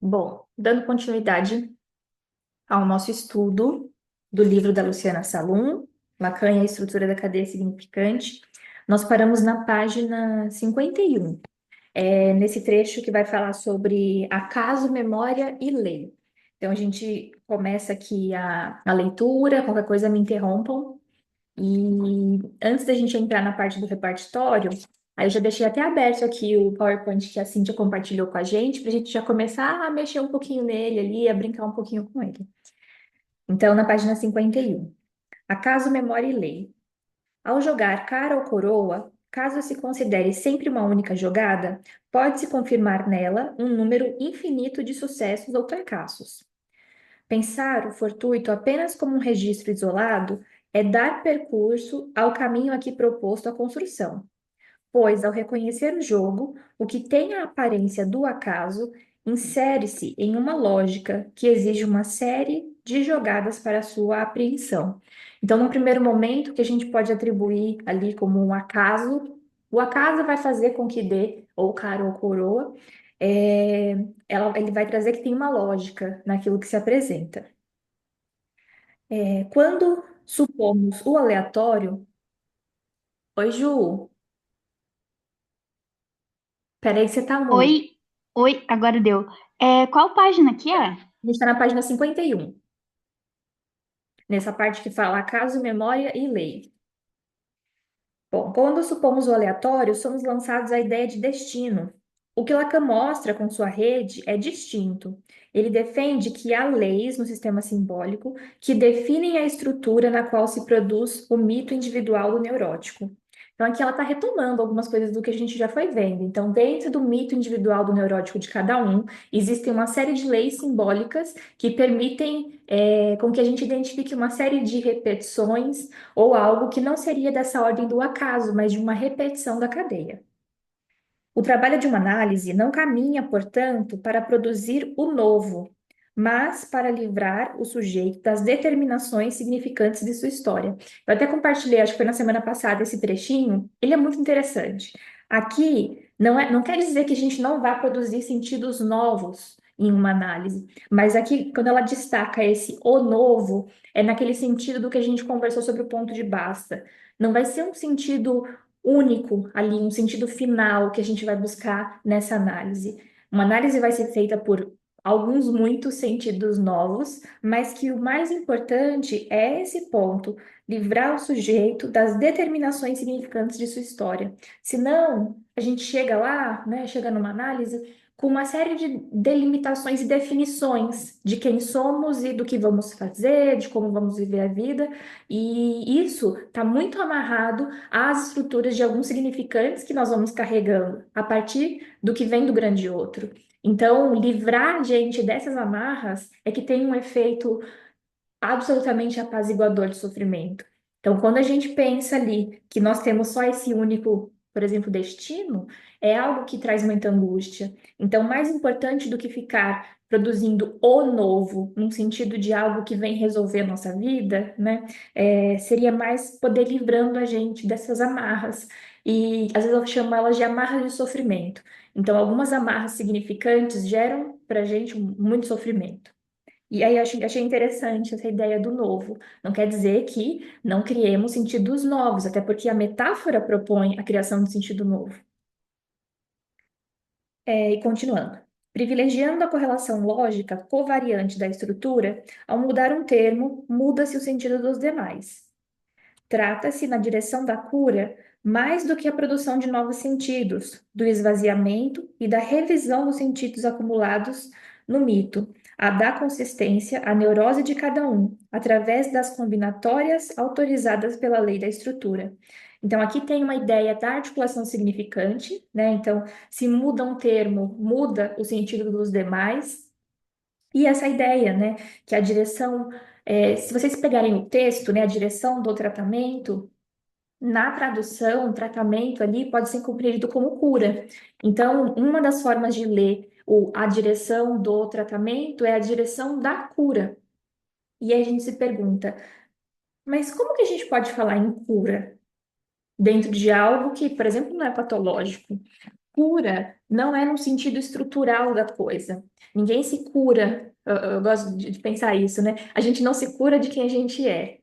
Bom, dando continuidade ao nosso estudo do livro da Luciana Salum, Lacan e a Estrutura da Cadeia Significante, nós paramos na página 51, nesse trecho que vai falar sobre acaso, memória e lei. Então, a gente começa aqui a leitura, qualquer coisa me interrompam. E antes da gente entrar na parte do repartitório, aí eu já deixei até aberto aqui o PowerPoint que a Cíntia compartilhou com a gente, para a gente já começar a mexer um pouquinho nele ali, a brincar um pouquinho com ele. Então, na página 51, acaso, memória e lei. Ao jogar cara ou coroa, caso se considere sempre uma única jogada, pode-se confirmar nela um número infinito de sucessos ou fracassos. Pensar o fortuito apenas como um registro isolado é dar percurso ao caminho aqui proposto à construção, pois, ao reconhecer o jogo, o que tem a aparência do acaso insere-se em uma lógica que exige uma série de jogadas para sua apreensão. Então, no primeiro momento, que a gente pode atribuir ali como um acaso, o acaso vai fazer com que dê ou cara ou coroa, é, ele vai trazer que tem uma lógica naquilo que se apresenta. Quando supomos o aleatório, oi, Ju, peraí que você tá mudo. Oi, oi, agora deu. Qual página que é? A gente está na página 51, nessa parte que fala acaso, memória e lei. Bom, quando supomos o aleatório, somos lançados à ideia de destino. O que Lacan mostra com sua rede é distinto. Ele defende que há leis no sistema simbólico que definem a estrutura na qual se produz o mito individual do neurótico. Então, aqui ela está retomando algumas coisas do que a gente já foi vendo. Então, dentro do mito individual do neurótico de cada um, existem uma série de leis simbólicas que permitem, com que a gente identifique uma série de repetições ou algo que não seria dessa ordem do acaso, mas de uma repetição da cadeia. O trabalho de uma análise não caminha, portanto, para produzir o novo, mas para livrar o sujeito das determinações significantes de sua história. Eu até compartilhei, acho que foi na semana passada, esse trechinho, ele é muito interessante. Aqui não quer dizer que a gente não vá produzir sentidos novos em uma análise, mas aqui, quando ela destaca esse o novo, é naquele sentido do que a gente conversou sobre o ponto de basta. Não vai ser um sentido único ali, um sentido final que a gente vai buscar nessa análise. Uma análise vai ser feita por alguns muitos sentidos novos, mas que o mais importante é esse ponto, livrar o sujeito das determinações significantes de sua história. Senão, a gente chega lá, né, chega numa análise com uma série de delimitações e definições de quem somos e do que vamos fazer, de como vamos viver a vida, e isso está muito amarrado às estruturas de alguns significantes que nós vamos carregando a partir do que vem do grande outro. Então, livrar a gente dessas amarras é que tem um efeito absolutamente apaziguador de sofrimento. Então, quando a gente pensa ali que nós temos só esse único, por exemplo, destino, é algo que traz muita angústia. Então, mais importante do que ficar produzindo o novo, no sentido de algo que vem resolver a nossa vida, né? Seria mais poder livrando a gente dessas amarras. E às vezes eu chamo elas de amarras de sofrimento. Então, algumas amarras significantes geram para a gente muito sofrimento. E aí achei interessante essa ideia do novo. Não quer dizer que não criemos sentidos novos, até porque a metáfora propõe a criação de sentido novo. E continuando. Privilegiando a correlação lógica covariante da estrutura, ao mudar um termo, muda-se o sentido dos demais. Trata-se, na direção da cura, mais do que a produção de novos sentidos, do esvaziamento e da revisão dos sentidos acumulados no mito, a dar consistência à neurose de cada um, através das combinatórias autorizadas pela lei da estrutura. Então, aqui tem uma ideia da articulação significante, né? Então, se muda um termo, muda o sentido dos demais, e essa ideia, né, que a direção, se vocês pegarem o texto, né, a direção do tratamento, na tradução, tratamento ali pode ser compreendido como cura. Então, uma das formas de ler a direção do tratamento é a direção da cura. E aí a gente se pergunta, mas como que a gente pode falar em cura dentro de algo que, por exemplo, não é patológico? cura não é no sentido estrutural da coisa. Ninguém se cura. Eu gosto de pensar isso, né? A gente não se cura de quem a gente é,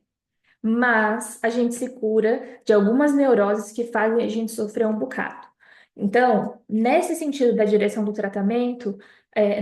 mas a gente se cura de algumas neuroses que fazem a gente sofrer um bocado. Então, nesse sentido da direção do tratamento,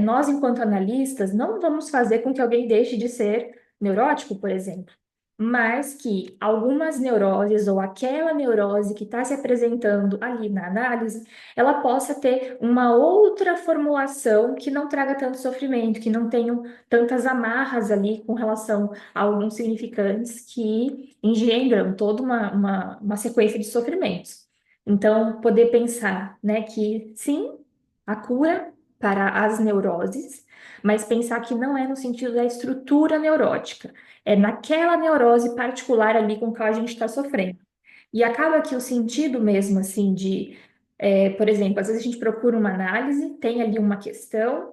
nós, enquanto analistas, não vamos fazer com que alguém deixe de ser neurótico, por exemplo, mas que algumas neuroses ou aquela neurose que está se apresentando ali na análise, ela possa ter uma outra formulação que não traga tanto sofrimento, que não tenham tantas amarras ali com relação a alguns significantes que engendram toda uma sequência de sofrimentos. Então, poder pensar, né, que sim, a cura para as neuroses, mas pensar que não é no sentido da estrutura neurótica, é naquela neurose particular ali com que a gente está sofrendo. E acaba que o sentido mesmo, assim, por exemplo, às vezes a gente procura uma análise, tem ali uma questão,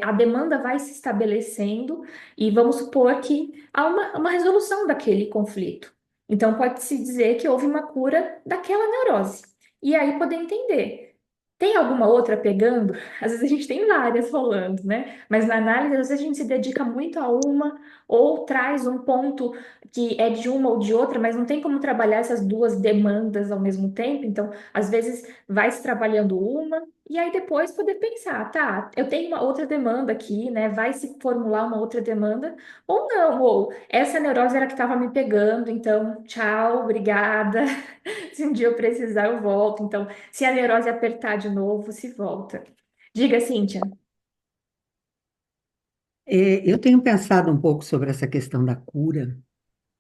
a demanda vai se estabelecendo e vamos supor que há uma resolução daquele conflito. Então, pode-se dizer que houve uma cura daquela neurose. E aí poder entender. Tem alguma outra pegando? Às vezes a gente tem várias rolando, né? Mas na análise, às vezes a gente se dedica muito a uma ou traz um ponto que é de uma ou de outra, mas não tem como trabalhar essas duas demandas ao mesmo tempo. Então, às vezes vai se trabalhando uma e aí depois poder pensar, tá, eu tenho uma outra demanda aqui, né? Vai se formular uma outra demanda, ou não, ou essa neurose era que estava me pegando, então, tchau, obrigada. Se um dia eu precisar, eu volto. Então, se a neurose apertar de novo, se volta. Diga, Cíntia. Eu tenho pensado um pouco sobre essa questão da cura,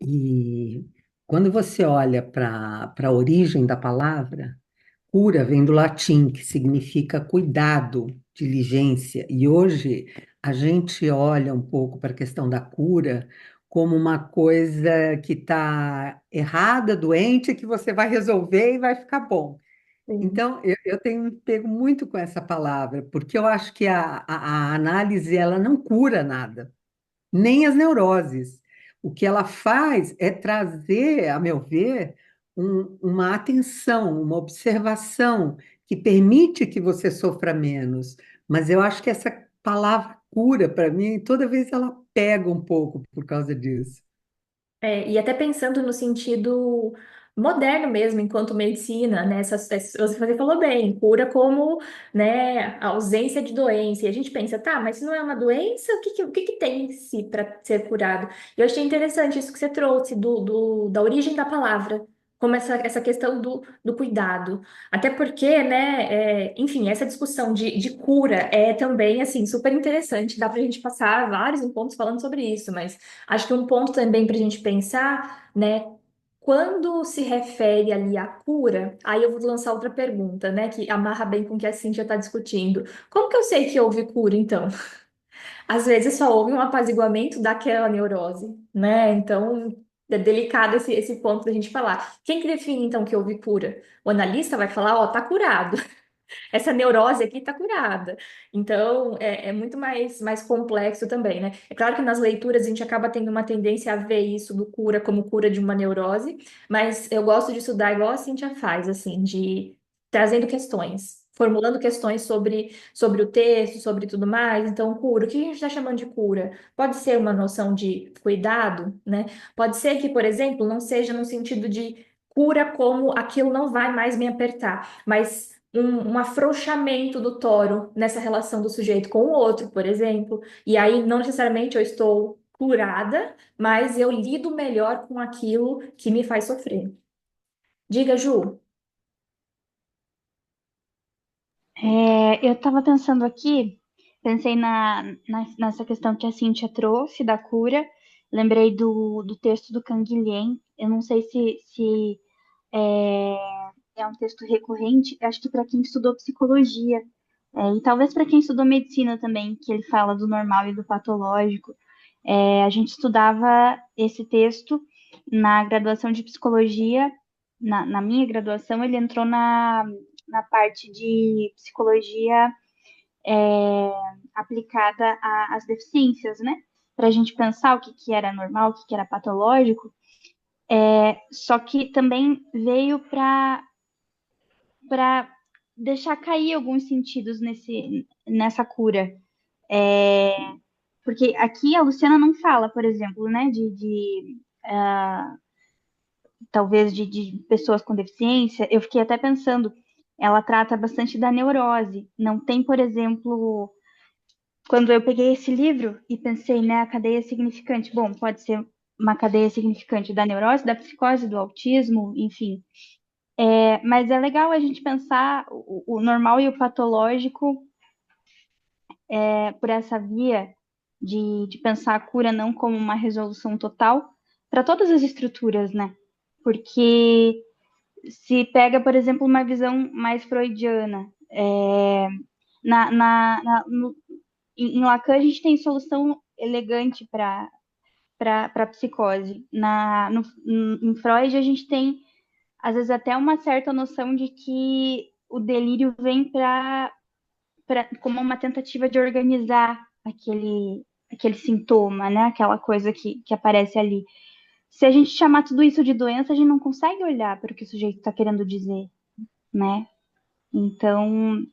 e quando você olha para a origem da palavra, cura vem do latim, que significa cuidado, diligência, e hoje a gente olha um pouco para a questão da cura como uma coisa que está errada, doente, que você vai resolver e vai ficar bom. Sim. Então, eu tenho me pego muito com essa palavra, porque eu acho que a análise ela não cura nada, nem as neuroses. O que ela faz é trazer, a meu ver, uma atenção, uma observação que permite que você sofra menos. Mas eu acho que essa palavra cura, para mim, toda vez ela pega um pouco por causa disso. E até pensando no sentido moderno mesmo, enquanto medicina, né? Você falou bem, cura como, né, a ausência de doença. E a gente pensa, tá, mas se não é uma doença, o que que tem em si para ser curado? E eu achei interessante isso que você trouxe, da origem da palavra, como essa questão do cuidado. Até porque, né, enfim, essa discussão de cura é também, assim, super interessante. Dá para a gente passar vários pontos falando sobre isso, mas. Acho que um ponto também para a gente pensar, né? Quando se refere ali à cura, aí eu vou lançar outra pergunta, né? Que amarra bem com o que a Cíntia está discutindo. Como que eu sei que houve cura, então? Às vezes só houve um apaziguamento daquela neurose, né? Então, é delicado esse ponto da gente falar. Quem que define, então, que houve cura? O analista vai falar, ó, tá curado. Essa neurose aqui está curada. Então, é muito mais complexo também, né? É claro que nas leituras a gente acaba tendo uma tendência a ver isso do cura como cura de uma neurose, mas eu gosto de estudar igual a Cintia faz, assim, de trazendo questões. Formulando questões sobre o texto, sobre tudo mais. Então, cura, o que a gente está chamando de cura? Pode ser uma noção de cuidado, né? Pode ser que, por exemplo, não seja no sentido de cura como aquilo não vai mais me apertar, mas um afrouxamento do toro nessa relação do sujeito com o outro, por exemplo. E aí, não necessariamente eu estou curada, mas eu lido melhor com aquilo que me faz sofrer. Diga, Ju. Eu estava pensando aqui, pensei nessa questão que a Cíntia trouxe da cura, lembrei do texto do Canguilhem, eu não sei se é, é um texto recorrente, acho que para quem estudou psicologia, e talvez para quem estudou medicina também, que ele fala do normal e do patológico. A gente estudava esse texto na graduação de psicologia, na minha graduação, ele entrou na parte de psicologia aplicada às deficiências, né? Para a gente pensar o que, que era normal, o que, que era patológico, só que também veio para deixar cair alguns sentidos nessa cura. É, porque aqui a Luciana não fala, por exemplo, né, talvez de pessoas com deficiência. Eu fiquei até pensando, ela trata bastante da neurose. Não tem, por exemplo, quando eu peguei esse livro e pensei, né, a cadeia significante. Bom, pode ser uma cadeia significante da neurose, da psicose, do autismo, enfim. Mas é legal a gente pensar o normal e o patológico por essa via de pensar a cura não como uma resolução total para todas as estruturas, né? Porque se pega, por exemplo, uma visão mais freudiana, em Lacan a gente tem solução elegante para psicose. Em Freud a gente tem, às vezes, até uma certa noção de que o delírio vem como uma tentativa de organizar aquele sintoma, né? Aquela coisa que aparece ali. Se a gente chamar tudo isso de doença, a gente não consegue olhar para o que o sujeito está querendo dizer, né? Então,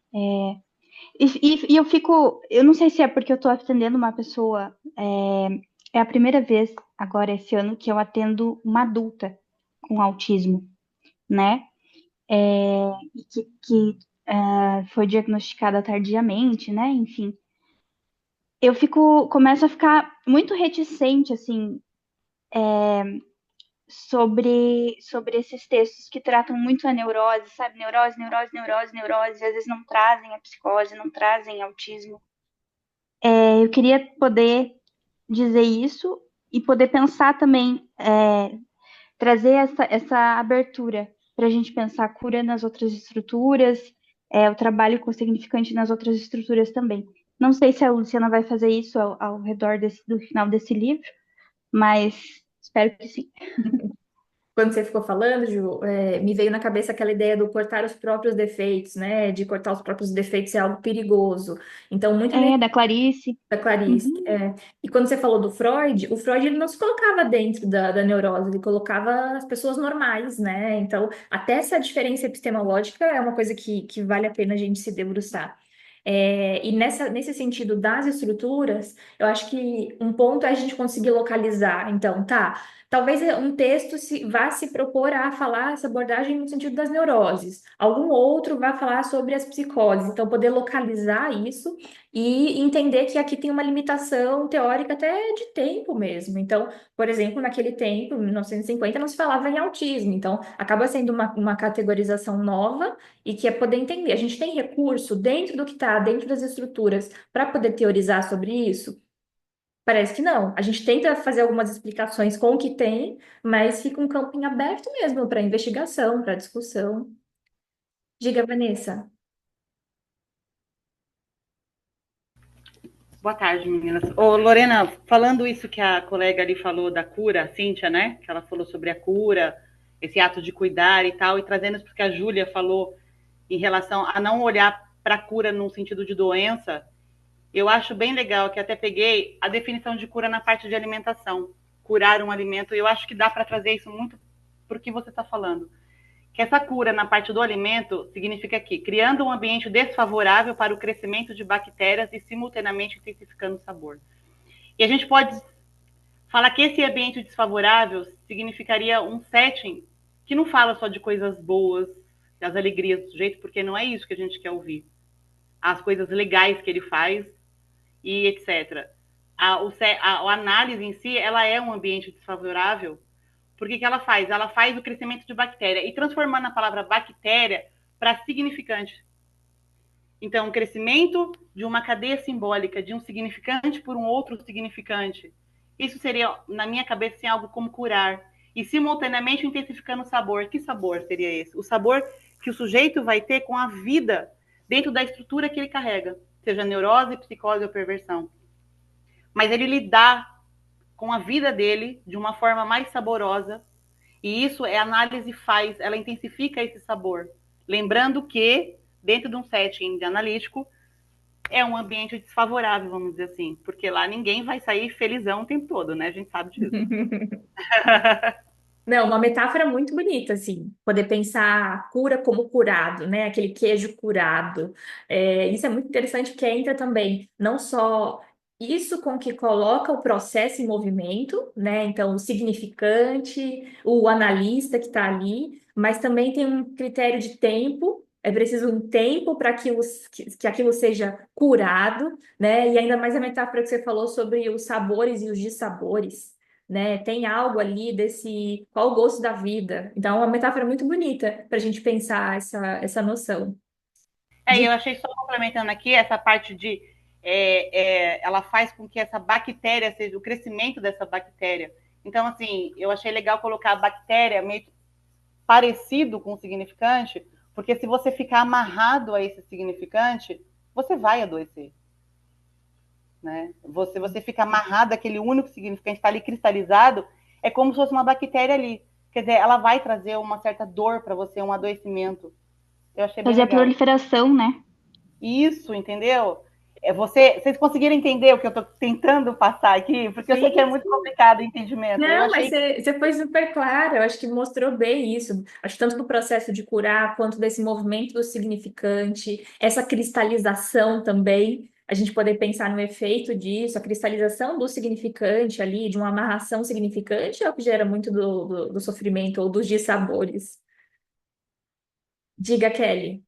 e eu fico, eu não sei se é porque eu estou atendendo uma pessoa, é a primeira vez agora esse ano que eu atendo uma adulta com autismo, né? E que foi diagnosticada tardiamente, né? Enfim, começo a ficar muito reticente, assim, sobre esses textos que tratam muito a neurose, sabe? Neurose, neurose, neurose, neurose, e às vezes não trazem a psicose, não trazem autismo. Eu queria poder dizer isso e poder pensar também, trazer essa abertura para a gente pensar a cura nas outras estruturas, o trabalho com o significante nas outras estruturas também. Não sei se a Luciana vai fazer isso ao redor do final desse livro, mas espero que sim. Quando você ficou falando, Ju, me veio na cabeça aquela ideia do cortar os próprios defeitos, né? De cortar os próprios defeitos é algo perigoso. Então, muito Da Clarice. da Clarice. Uhum. E quando você falou do Freud, o Freud ele não se colocava dentro da neurose, ele colocava as pessoas normais, né? Então, até essa diferença epistemológica é uma coisa que vale a pena a gente se debruçar. E nesse sentido das estruturas, eu acho que um ponto é a gente conseguir localizar. Então, tá, talvez um texto vá se propor a falar essa abordagem no sentido das neuroses, algum outro vai falar sobre as psicoses. Então, poder localizar isso e entender que aqui tem uma limitação teórica até de tempo mesmo. Então, por exemplo, naquele tempo, em 1950, não se falava em autismo. Então, acaba sendo uma categorização nova e que é poder entender. A gente tem recurso dentro do que está, dentro das estruturas, para poder teorizar sobre isso? Parece que não. A gente tenta fazer algumas explicações com o que tem, mas fica um campo em aberto mesmo para investigação, para discussão. Diga, Vanessa. Boa tarde, meninas. Ô, Lorena, falando isso que a colega ali falou da cura, a Cíntia, né? Que ela falou sobre a cura, esse ato de cuidar e tal, e trazendo isso que a Júlia falou em relação a não olhar para a cura no sentido de doença, eu acho bem legal que até peguei a definição de cura na parte de alimentação. Curar um alimento, eu acho que dá para trazer isso muito para o que você está falando. Que essa cura na parte do alimento significa que criando um ambiente desfavorável para o crescimento de bactérias e simultaneamente intensificando o sabor. E a gente pode falar que esse ambiente desfavorável significaria um setting que não fala só de coisas boas, das alegrias do sujeito, porque não é isso que a gente quer ouvir. As coisas legais que ele faz e etc. A análise em si, ela é um ambiente desfavorável. Por que ela faz? Ela faz o crescimento de bactéria e transformando a palavra bactéria para significante. Então, o crescimento de uma cadeia simbólica, de um significante por um outro significante. Isso seria, na minha cabeça, assim, algo como curar. E, simultaneamente, intensificando o sabor. Que sabor seria esse? O sabor que o sujeito vai ter com a vida dentro da estrutura que ele carrega, seja neurose, psicose ou perversão. Mas ele lidar com a vida dele de uma forma mais saborosa. E isso a análise faz, ela intensifica esse sabor. Lembrando que, dentro de um setting de analítico, é um ambiente desfavorável, vamos dizer assim, porque lá ninguém vai sair felizão o tempo todo, né? A gente sabe disso. Não, uma metáfora muito bonita, assim, poder pensar a cura como curado, né? Aquele queijo curado. Isso é muito interessante porque entra também não só isso com que coloca o processo em movimento, né? Então, o significante, o analista que está ali, mas também tem um critério de tempo. É preciso um tempo para que aquilo seja curado, né? E ainda mais a metáfora que você falou sobre os sabores e os dissabores, né? Tem algo ali desse qual o gosto da vida. Então, é uma metáfora muito bonita para a gente pensar essa noção. Eu De, achei só complementando aqui essa parte de ela faz com que essa bactéria seja o crescimento dessa bactéria. Então, assim, eu achei legal colocar a bactéria meio parecido com o significante, porque se você ficar amarrado a esse significante, você vai adoecer. Né? Você fica amarrado àquele único significante, está ali cristalizado, é como se fosse uma bactéria ali. Quer dizer, ela vai trazer uma certa dor para você, um adoecimento. Eu achei bem Fazer a legal. proliferação, né? Isso, entendeu? Vocês conseguiram entender o que eu estou tentando passar aqui? Porque eu sei que é sim, muito complicado o entendimento. Eu não, mas achei que você foi super clara, eu acho que mostrou bem isso. Acho que tanto do processo de curar, quanto desse movimento do significante, essa cristalização também, a gente poder pensar no efeito disso, a cristalização do significante ali, de uma amarração significante, é o que gera muito do sofrimento ou dos dissabores. Diga, Kelly.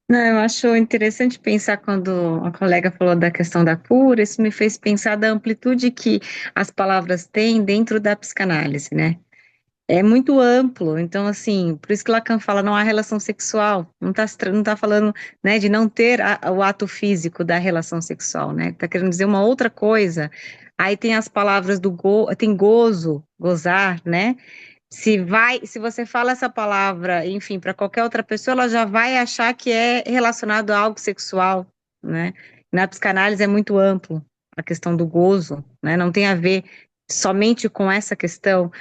Não, eu acho interessante pensar quando a colega falou da questão da cura, isso me fez pensar da amplitude que as palavras têm dentro da psicanálise, né? É muito amplo, então assim, por isso que Lacan fala não há relação sexual, não tá falando, né, de não ter o ato físico da relação sexual, né? Tá querendo dizer uma outra coisa. Aí tem as palavras tem gozo, gozar, né? Se você fala essa palavra, enfim, para qualquer outra pessoa, ela já vai achar que é relacionado a algo sexual, né? Na psicanálise é muito amplo a questão do gozo, né? Não tem a ver somente com essa questão.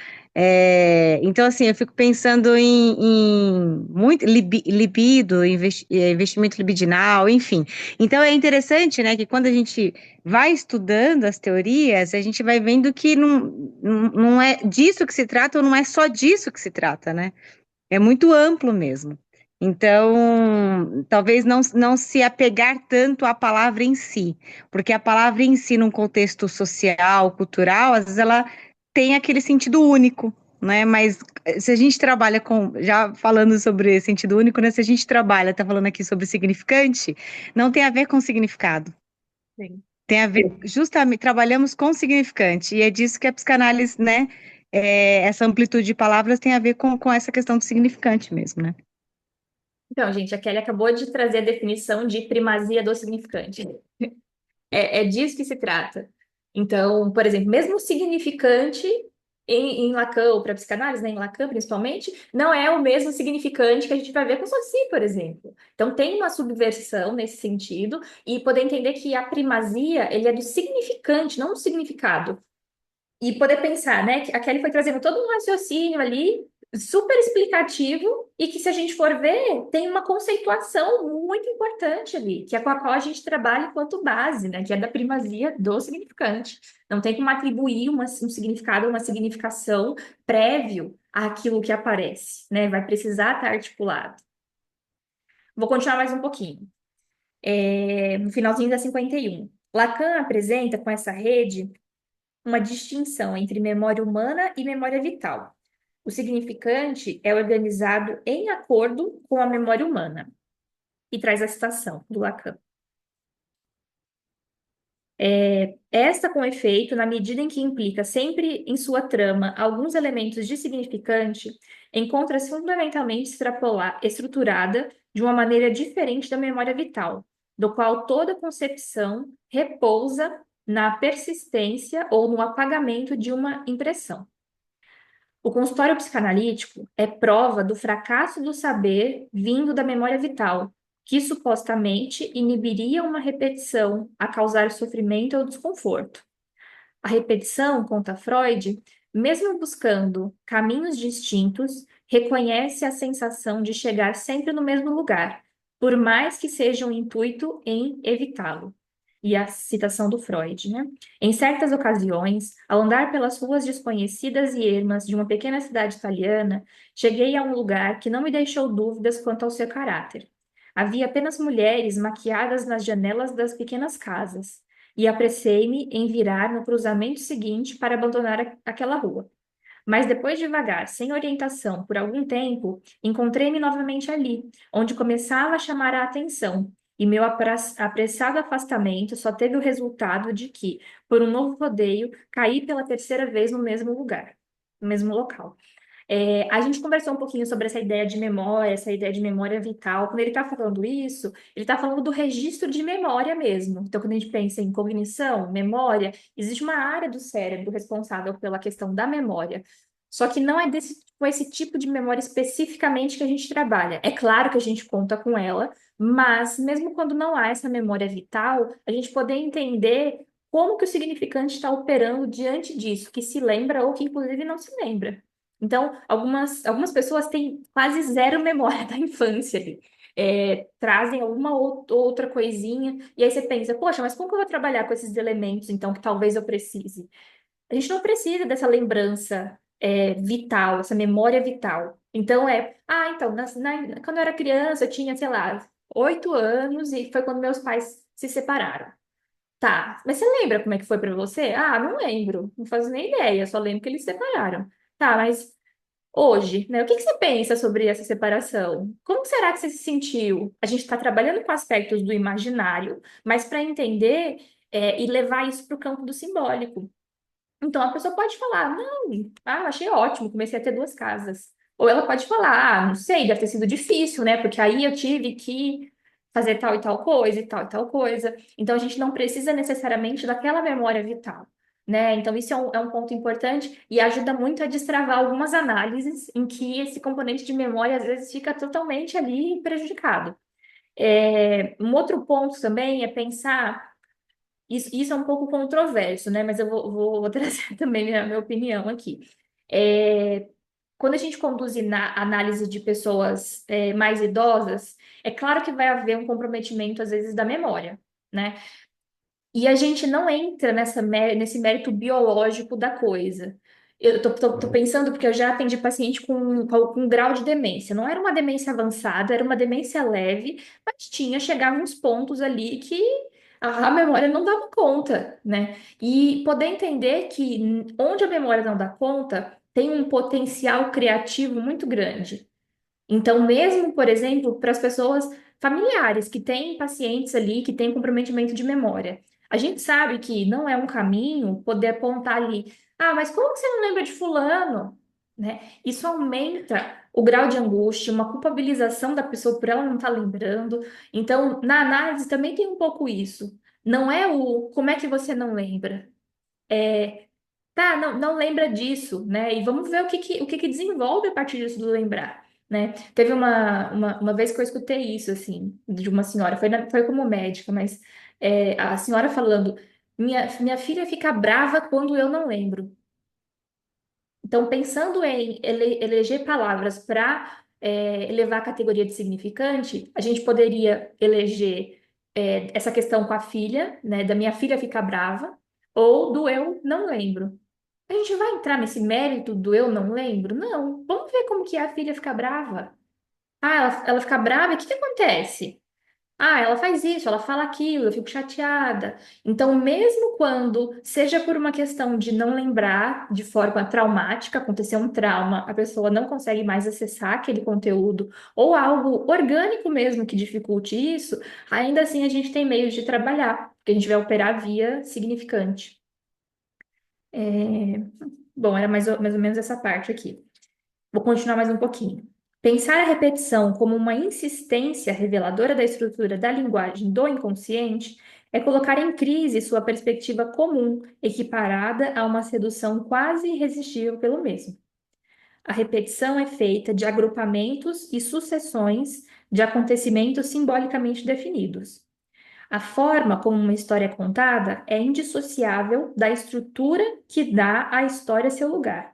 Então, assim, eu fico pensando em muito libido, investimento libidinal, enfim. Então, é interessante, né, que quando a gente vai estudando as teorias, a gente vai vendo que não é disso que se trata, ou não é só disso que se trata, né? É muito amplo mesmo. Então, talvez não se apegar tanto à palavra em si, porque a palavra em si, num contexto social, cultural, às vezes ela tem aquele sentido único, né? Mas se a gente trabalha já falando sobre sentido único, né? Se a gente tá falando aqui sobre significante, não tem a ver com significado. Sim. Tem a ver, justamente, trabalhamos com significante, e é disso que a psicanálise, né, essa amplitude de palavras tem a ver com essa questão do significante mesmo, né? Então, gente, a Kelly acabou de trazer a definição de primazia do significante. É disso que se trata. Então, por exemplo, mesmo o significante em Lacan, ou para psicanálise, né, em Lacan principalmente, não é o mesmo significante que a gente vai ver com Saussure, por exemplo. Então, tem uma subversão nesse sentido, e poder entender que a primazia, ele é do significante, não do significado. E poder pensar, né, que a Kelly foi trazendo todo um raciocínio ali, super explicativo, e que se a gente for ver, tem uma conceituação muito importante ali, que é com a qual a gente trabalha enquanto base, né, que é da primazia do significante. Não tem como atribuir um significado, uma significação prévio àquilo que aparece, né, vai precisar estar articulado. Vou continuar mais um pouquinho. No finalzinho da 51. Lacan apresenta com essa rede uma distinção entre memória humana e memória vital. O significante é organizado em acordo com a memória humana. E traz a citação do Lacan. Esta com efeito, na medida em que implica sempre em sua trama alguns elementos de significante, encontra-se fundamentalmente estruturada de uma maneira diferente da memória vital, do qual toda concepção repousa na persistência ou no apagamento de uma impressão. O consultório psicanalítico é prova do fracasso do saber vindo da memória vital, que supostamente inibiria uma repetição a causar sofrimento ou desconforto. A repetição, conta Freud, mesmo buscando caminhos distintos, reconhece a sensação de chegar sempre no mesmo lugar, por mais que seja um intuito em evitá-lo. e a citação do Freud, né? Em certas ocasiões, ao andar pelas ruas desconhecidas e ermas de uma pequena cidade italiana, cheguei a um lugar que não me deixou dúvidas quanto ao seu caráter. Havia apenas mulheres maquiadas nas janelas das pequenas casas, e apressei-me em virar no cruzamento seguinte para abandonar aquela rua. Mas depois de vagar, sem orientação, por algum tempo, encontrei-me novamente ali, onde começava a chamar a atenção, e meu apressado afastamento só teve o resultado de que, por um novo rodeio, caí pela terceira vez no mesmo lugar, no mesmo local. A gente conversou um pouquinho sobre essa ideia de memória, essa ideia de memória vital. Quando ele está falando isso, ele está falando do registro de memória mesmo. Então, quando a gente pensa em cognição, memória, existe uma área do cérebro responsável pela questão da memória. Só que não é com esse tipo de memória especificamente que a gente trabalha. É claro que a gente conta com ela, mas mesmo quando não há essa memória vital, a gente poder entender como que o significante está operando diante disso, que se lembra ou que inclusive não se lembra. Então, algumas pessoas têm quase zero memória da infância ali. Trazem alguma outra coisinha, e aí você pensa, poxa, mas como que eu vou trabalhar com esses elementos, então, que talvez eu precise? A gente não precisa dessa lembrança vital, essa memória vital. Então, então, quando eu era criança, eu tinha, sei lá, 8 anos, e foi quando meus pais se separaram. Tá, mas você lembra como é que foi pra você? Ah, não lembro, não faço nem ideia, só lembro que eles se separaram. Tá, mas hoje, né? O que que você pensa sobre essa separação? Como será que você se sentiu? A gente está trabalhando com aspectos do imaginário, mas para entender e levar isso para o campo do simbólico. Então a pessoa pode falar, não, achei ótimo, comecei a ter 2 casas. Ou ela pode falar, não sei, deve ter sido difícil, né? Porque aí eu tive que fazer tal e tal coisa e tal e tal coisa. Então a gente não precisa necessariamente daquela memória vital, né? Então isso é um ponto importante e ajuda muito a destravar algumas análises em que esse componente de memória às vezes fica totalmente ali prejudicado. Um outro ponto também é pensar isso é um pouco controverso, né? Mas eu vou trazer também minha opinião aqui. É, Quando a gente conduz análise de pessoas mais idosas, é claro que vai haver um comprometimento, às vezes, da memória, né? E a gente não entra nesse mérito biológico da coisa. Eu tô pensando porque eu já atendi paciente com grau de demência. Não era uma demência avançada, era uma demência leve, mas chegava uns pontos ali que a memória não dava conta, né? E poder entender que onde a memória não dá conta, tem um potencial criativo muito grande. Então, mesmo, por exemplo, para as pessoas familiares que têm pacientes ali que têm comprometimento de memória, a gente sabe que não é um caminho poder apontar ali, mas como que você não lembra de fulano? Né? Isso aumenta o grau de angústia, uma culpabilização da pessoa por ela não estar lembrando. Então, na análise também tem um pouco isso. Não é o como é que você não lembra? É, tá, não lembra disso, né? E vamos ver o que que desenvolve a partir disso do lembrar, né? Teve uma vez que eu escutei isso, assim, de uma senhora, foi como médica, mas a senhora falando, minha filha fica brava quando eu não lembro. Então, pensando em eleger palavras para elevar a categoria de significante, a gente poderia eleger essa questão com a filha, né? Da minha filha ficar brava, ou do eu não lembro. A gente vai entrar nesse mérito do eu não lembro? Não. Vamos ver como que é a filha ficar brava. Ela fica brava, e o que que acontece? Ela faz isso, ela fala aquilo, eu fico chateada. Então, mesmo quando, seja por uma questão de não lembrar de forma traumática, aconteceu um trauma, a pessoa não consegue mais acessar aquele conteúdo, ou algo orgânico mesmo que dificulte isso, ainda assim a gente tem meios de trabalhar, porque a gente vai operar via significante. Bom, era mais ou menos essa parte aqui. Vou continuar mais um pouquinho. Pensar a repetição como uma insistência reveladora da estrutura da linguagem do inconsciente é colocar em crise sua perspectiva comum, equiparada a uma sedução quase irresistível pelo mesmo. A repetição é feita de agrupamentos e sucessões de acontecimentos simbolicamente definidos. A forma como uma história é contada é indissociável da estrutura que dá à história seu lugar.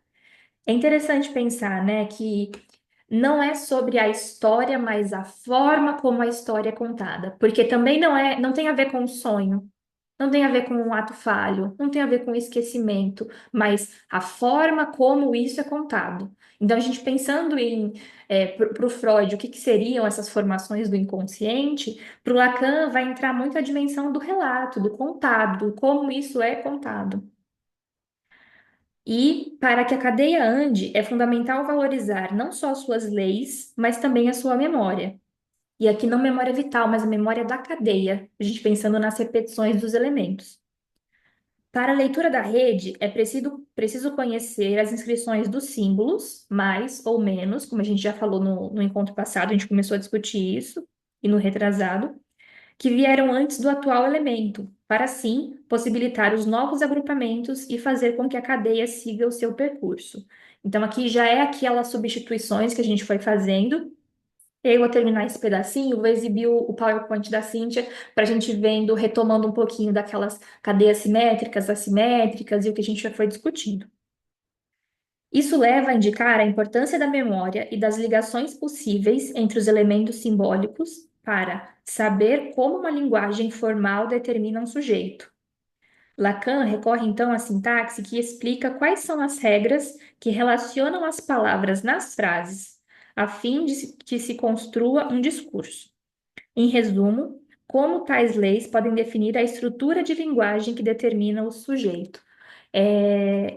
É interessante pensar, né, que não é sobre a história, mas a forma como a história é contada, porque também não tem a ver com o sonho. não tem a ver com um ato falho, não tem a ver com esquecimento, mas a forma como isso é contado. Então, a gente pensando para o Freud, o que seriam essas formações do inconsciente, para o Lacan vai entrar muito a dimensão do relato, do contado, do como isso é contado. E para que a cadeia ande, é fundamental valorizar não só suas leis, mas também a sua memória. E aqui não memória vital, mas a memória da cadeia, a gente pensando nas repetições dos elementos. Para a leitura da rede, é preciso conhecer as inscrições dos símbolos, mais ou menos, como a gente já falou no encontro passado, a gente começou a discutir isso, e no retrasado, que vieram antes do atual elemento, para assim possibilitar os novos agrupamentos e fazer com que a cadeia siga o seu percurso. Então, aqui já é aquelas substituições que a gente foi fazendo. Eu vou terminar esse pedacinho, vou exibir o PowerPoint da Cíntia para a gente vendo, retomando um pouquinho daquelas cadeias simétricas, assimétricas e o que a gente já foi discutindo. Isso leva a indicar a importância da memória e das ligações possíveis entre os elementos simbólicos para saber como uma linguagem formal determina um sujeito. Lacan recorre então à sintaxe que explica quais são as regras que relacionam as palavras nas frases, a fim que se construa um discurso. Em resumo, como tais leis podem definir a estrutura de linguagem que determina o sujeito.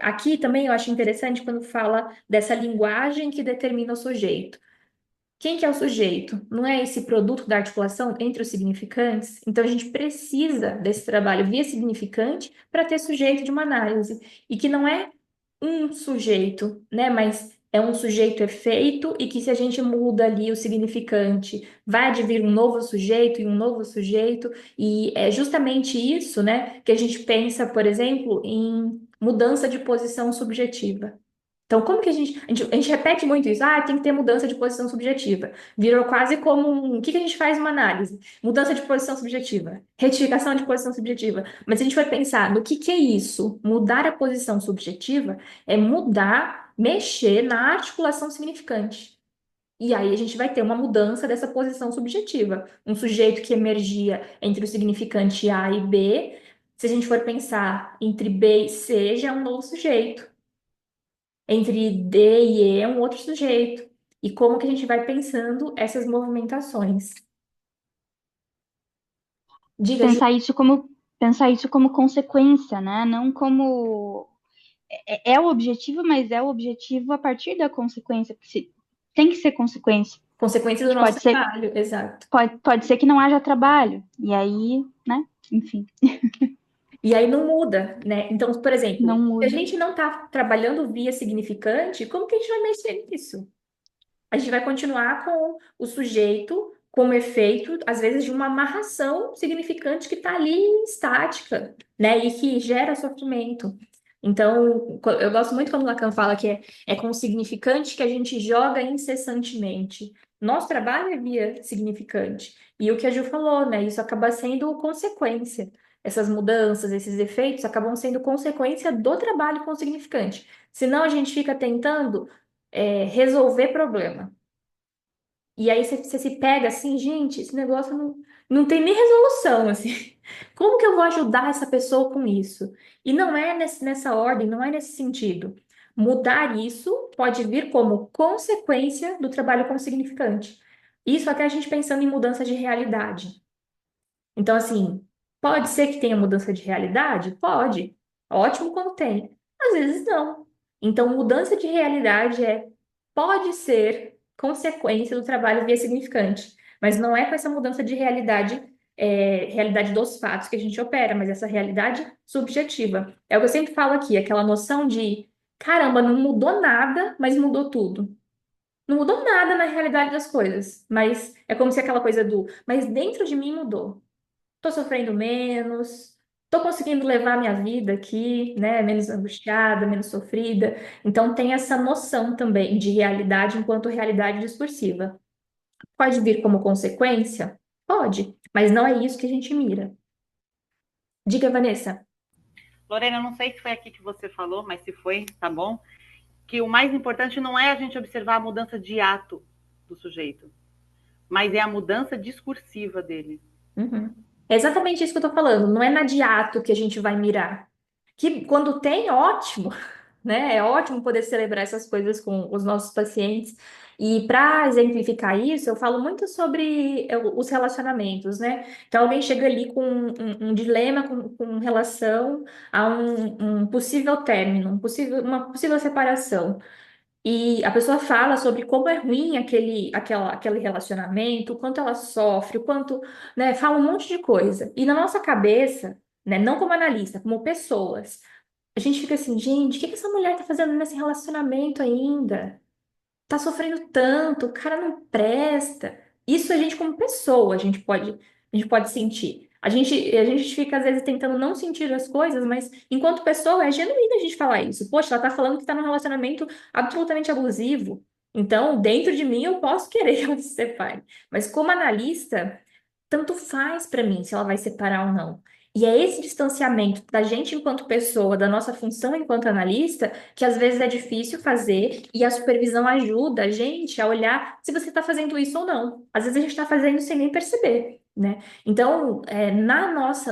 Aqui também eu acho interessante quando fala dessa linguagem que determina o sujeito. Quem que é o sujeito? Não é esse produto da articulação entre os significantes? Então, a gente precisa desse trabalho via significante para ter sujeito de uma análise. E que não é um sujeito, né? Mas é um sujeito efeito e que se a gente muda ali o significante, vai advir um novo sujeito e um novo sujeito. E é justamente isso, né, que a gente pensa, por exemplo, em mudança de posição subjetiva. Então, como que a gente repete muito isso? Ah, tem que ter mudança de posição subjetiva. Virou quase como o que a gente faz numa análise? Mudança de posição subjetiva, retificação de posição subjetiva. Mas se a gente vai pensar no que é isso? Mudar a posição subjetiva é mudar, mexer na articulação significante. E aí a gente vai ter uma mudança dessa posição subjetiva. Um sujeito que emergia entre o significante A e B, se a gente for pensar entre B e C, já é um novo sujeito. Entre D e E é um outro sujeito. E como que a gente vai pensando essas movimentações? Diga, Ju. Pensar isso como consequência, né? Não como é o objetivo, mas é o objetivo a partir da consequência, porque tem que ser consequência. Consequência do nosso trabalho, exato. Pode ser que não haja trabalho, e aí, né? Enfim. E aí não muda, né? Então, por exemplo, Não se muda. a gente não está trabalhando via significante, como que a gente vai mexer nisso? A gente vai continuar com o sujeito como efeito, às vezes, de uma amarração significante que está ali estática, né? E que gera sofrimento. Então, eu gosto muito quando Lacan fala que é com o significante que a gente joga incessantemente. Nosso trabalho é via significante. E o que a Ju falou, né? Isso acaba sendo consequência. Essas mudanças, esses efeitos acabam sendo consequência do trabalho com o significante. Senão a gente fica tentando resolver problema. E aí você se pega assim, gente, esse negócio não tem nem resolução, assim. Como que eu vou ajudar essa pessoa com isso? E não é nessa ordem, não é nesse sentido. Mudar isso pode vir como consequência do trabalho com significante. Isso até a gente pensando em mudança de realidade. Então, assim, pode ser que tenha mudança de realidade? Pode. Ótimo quando tem. Às vezes não. Então, mudança de realidade pode ser consequência do trabalho via significante, mas não é com essa mudança de realidade, realidade dos fatos que a gente opera, mas essa realidade subjetiva. É o que eu sempre falo aqui, aquela noção de, caramba, não mudou nada, mas mudou tudo. Não mudou nada na realidade das coisas, mas é como se aquela coisa mas dentro de mim mudou. Tô sofrendo menos, tô conseguindo levar a minha vida aqui, né, menos angustiada, menos sofrida. Então tem essa noção também de realidade enquanto realidade discursiva. Pode vir como consequência? Pode, mas não é isso que a gente mira. Diga, Vanessa. Lorena, não sei se foi aqui que você falou, mas se foi, tá bom. Que o mais importante não é a gente observar a mudança de ato do sujeito, mas é a mudança discursiva dele. Uhum. É exatamente isso que eu tô falando. Não é na diato que a gente vai mirar. Que quando tem, ótimo, né? É ótimo poder celebrar essas coisas com os nossos pacientes. E para exemplificar isso, eu falo muito sobre os relacionamentos, né? Então, alguém chega ali com um dilema com relação a um possível término, uma possível separação. E a pessoa fala sobre como é ruim aquele relacionamento, o quanto ela sofre, o quanto, né, fala um monte de coisa. E na nossa cabeça, né, não como analista, como pessoas, a gente fica assim, gente, o que que essa mulher tá fazendo nesse relacionamento ainda? Tá sofrendo tanto, o cara não presta. Isso a gente como pessoa, a gente pode sentir. A gente fica às vezes tentando não sentir as coisas, mas enquanto pessoa é genuíno a gente falar isso. Poxa, ela tá falando que tá num relacionamento absolutamente abusivo. Então, dentro de mim eu posso querer que ela se separe. Mas como analista, tanto faz para mim se ela vai separar ou não. E é esse distanciamento da gente enquanto pessoa, da nossa função enquanto analista, que às vezes é difícil fazer, e a supervisão ajuda a gente a olhar se você está fazendo isso ou não. Às vezes a gente está fazendo sem nem perceber, né? Então,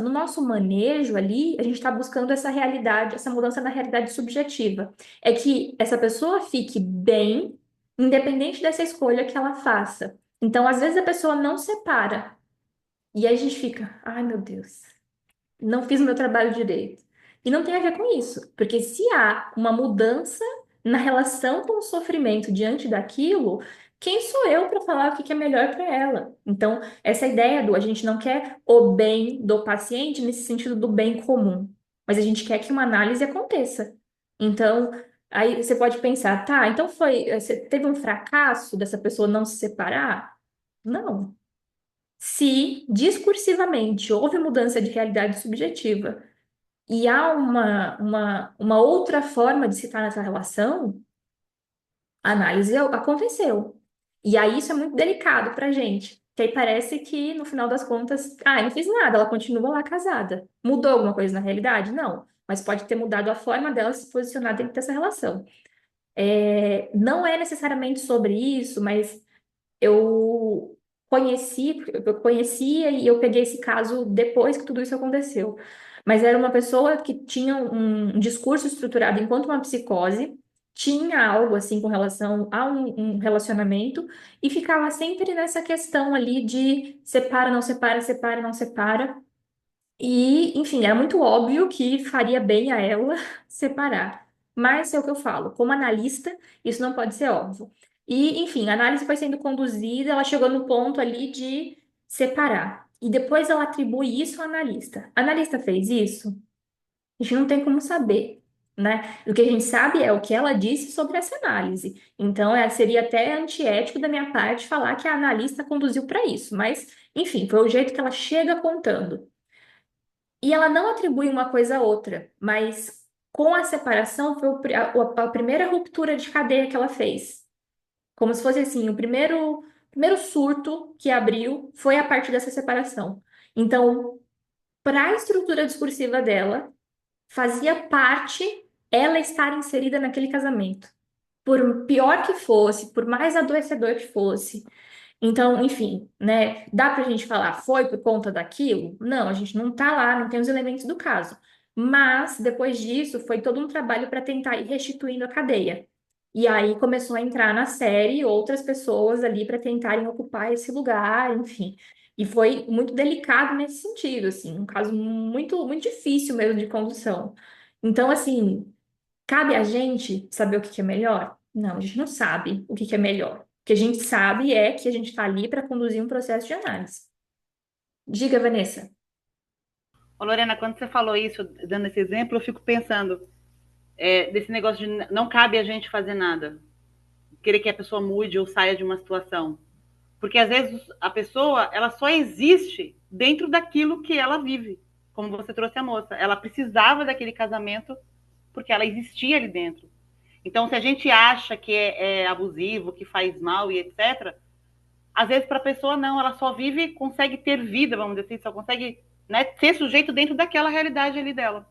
no nosso manejo ali, a gente está buscando essa realidade, essa mudança na realidade subjetiva. É que essa pessoa fique bem, independente dessa escolha que ela faça. Então, às vezes a pessoa não separa. E aí a gente fica, ai meu Deus, não fiz o meu trabalho direito. E não tem a ver com isso, porque se há uma mudança na relação com o sofrimento diante daquilo, quem sou eu para falar o que que é melhor para ela? Então, essa ideia do a gente não quer o bem do paciente nesse sentido do bem comum, mas a gente quer que uma análise aconteça. Então, aí você pode pensar, tá, então você teve um fracasso dessa pessoa não se separar? Não. Se discursivamente houve mudança de realidade subjetiva e há uma outra forma de se estar nessa relação, a análise aconteceu. E aí isso é muito delicado para a gente. Que aí parece que, no final das contas, eu não fiz nada, ela continua lá casada. Mudou alguma coisa na realidade? Não. Mas pode ter mudado a forma dela se posicionar dentro dessa relação. Não é necessariamente sobre isso, mas eu eu conhecia e eu peguei esse caso depois que tudo isso aconteceu. Mas era uma pessoa que tinha um discurso estruturado enquanto uma psicose, tinha algo assim com relação a um relacionamento e ficava sempre nessa questão ali de separa, não separa, separa, não separa. E, enfim, era muito óbvio que faria bem a ela separar. Mas é o que eu falo, como analista, isso não pode ser óbvio. E, enfim, a análise foi sendo conduzida, ela chegou no ponto ali de separar. E depois ela atribui isso ao analista. A analista fez isso? A gente não tem como saber, né? O que a gente sabe é o que ela disse sobre essa análise. Então, seria até antiético da minha parte falar que a analista conduziu para isso. Mas, enfim, foi o jeito que ela chega contando. E ela não atribui uma coisa a outra, mas com a separação foi a primeira ruptura de cadeia que ela fez. Como se fosse assim, o primeiro surto que abriu foi a partir dessa separação. Então, para a estrutura discursiva dela, fazia parte ela estar inserida naquele casamento. Por pior que fosse, por mais adoecedor que fosse, então, enfim, né? Dá pra gente falar, foi por conta daquilo? Não, a gente não tá lá, não tem os elementos do caso. Mas, depois disso, foi todo um trabalho para tentar ir restituindo a cadeia. E aí começou a entrar na série outras pessoas ali para tentarem ocupar esse lugar, enfim. E foi muito delicado nesse sentido, assim, um caso muito, muito difícil mesmo de condução. Então, assim, cabe a gente saber o que que é melhor? Não, a gente não sabe o que que é melhor. O que a gente sabe é que a gente está ali para conduzir um processo de análise. Diga, Vanessa. Ô, Lorena, quando você falou isso, dando esse exemplo, eu fico pensando desse negócio de não cabe a gente fazer nada, querer que a pessoa mude ou saia de uma situação. Porque às vezes a pessoa, ela só existe dentro daquilo que ela vive. Como você trouxe a moça, ela precisava daquele casamento porque ela existia ali dentro. Então, se a gente acha que é abusivo, que faz mal e etc., às vezes para a pessoa não, ela só vive, consegue ter vida, vamos dizer assim, só consegue, né, ser sujeito dentro daquela realidade ali dela.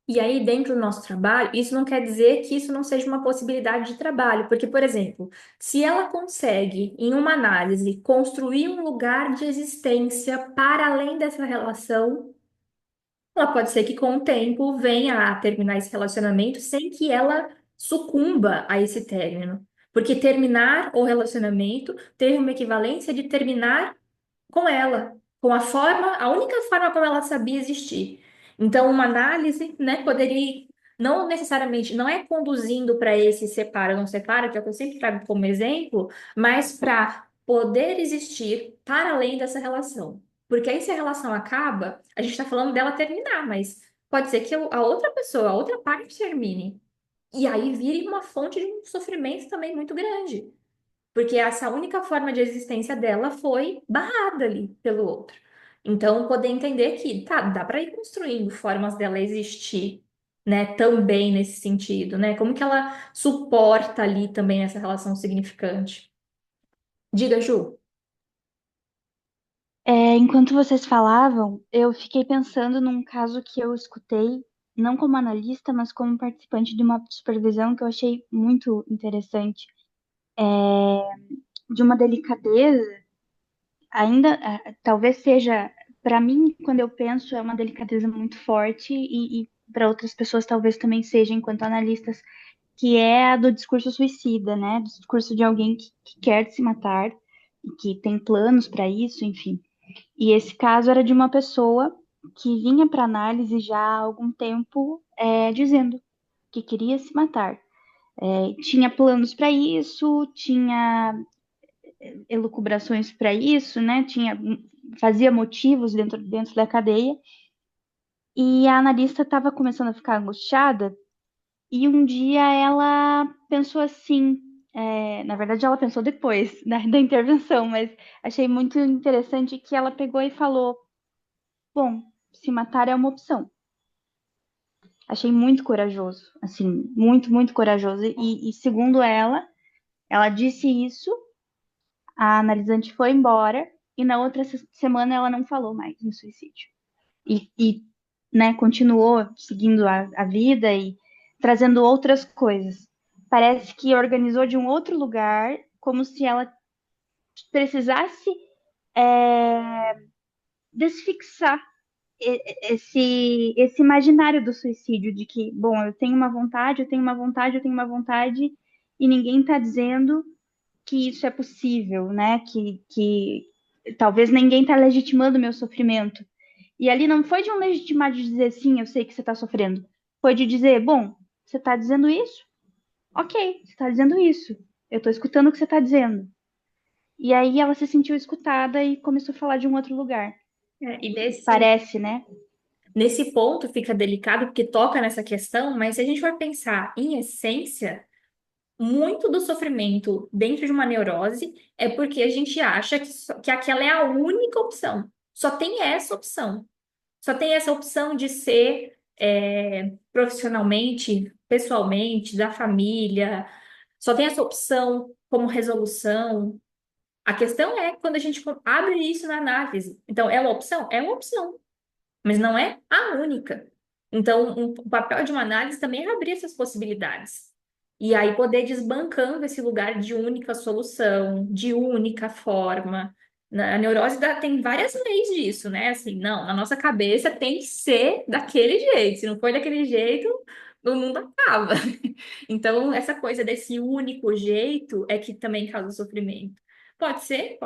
E aí, dentro do nosso trabalho, isso não quer dizer que isso não seja uma possibilidade de trabalho, porque, por exemplo, se ela consegue, em uma análise, construir um lugar de existência para além dessa relação, ela pode ser que com o tempo venha a terminar esse relacionamento sem que ela sucumba a esse término. Porque terminar o relacionamento teve uma equivalência de terminar com ela, com a forma, a única forma como ela sabia existir. Então, uma análise, né, poderia, não necessariamente, não é conduzindo para esse separa, não separa, que é o que eu sempre trago como exemplo, mas para poder existir para além dessa relação. Porque aí, se a relação acaba, a gente está falando dela terminar, mas pode ser que a outra pessoa, a outra parte termine. E aí vire uma fonte de um sofrimento também muito grande. Porque essa única forma de existência dela foi barrada ali pelo outro. Então, poder entender que, tá, dá para ir construindo formas dela existir, né, também nesse sentido, né? Como que ela suporta ali também essa relação significante. Diga, Ju. Enquanto vocês falavam, eu fiquei pensando num caso que eu escutei, não como analista, mas como participante de uma supervisão que eu achei muito interessante, de uma delicadeza, ainda, talvez seja, para mim, quando eu penso, é uma delicadeza muito forte e para outras pessoas talvez também seja, enquanto analistas, que é a do discurso suicida, né? Do discurso de alguém que quer se matar e que tem planos para isso, enfim. E esse caso era de uma pessoa que vinha para análise já há algum tempo, dizendo que queria se matar. Tinha planos para isso, tinha elucubrações para isso, né? Fazia motivos dentro da cadeia. E a analista estava começando a ficar angustiada. E um dia ela pensou assim, na verdade ela pensou depois da intervenção, mas achei muito interessante que ela pegou e falou: bom, se matar é uma opção. Achei muito corajoso, assim, muito, muito corajoso. E segundo ela disse isso, a analisante foi embora e na outra semana ela não falou mais em suicídio. E né, continuou seguindo a vida e trazendo outras coisas. Parece que organizou de um outro lugar, como se ela precisasse desfixar esse imaginário do suicídio, de que, bom, eu tenho uma vontade, eu tenho uma vontade, eu tenho uma vontade, e ninguém está dizendo que isso é possível, né? Que talvez ninguém está legitimando o meu sofrimento. E ali não foi de um legitimar de dizer sim, eu sei que você está sofrendo. Foi de dizer, bom, você está dizendo isso? Ok, você está dizendo isso. Eu estou escutando o que você está dizendo. E aí ela se sentiu escutada e começou a falar de um outro lugar. E Parece, né? nesse ponto fica delicado porque toca nessa questão, mas se a gente for pensar em essência, muito do sofrimento dentro de uma neurose é porque a gente acha que aquela é a única opção. Só tem essa opção. Só tem essa opção de ser profissionalmente, pessoalmente, da família. Só tem essa opção como resolução. A questão é quando a gente abre isso na análise. Então, é uma opção? É uma opção, mas não é a única. Então, o papel de uma análise também é abrir essas possibilidades. E aí poder desbancando esse lugar de única solução, de única forma. A neurose tem várias leis disso, né? Assim, não, na nossa cabeça tem que ser daquele jeito. Se não for daquele jeito, o mundo acaba. Então, essa coisa desse único jeito é que também causa sofrimento. Pode ser,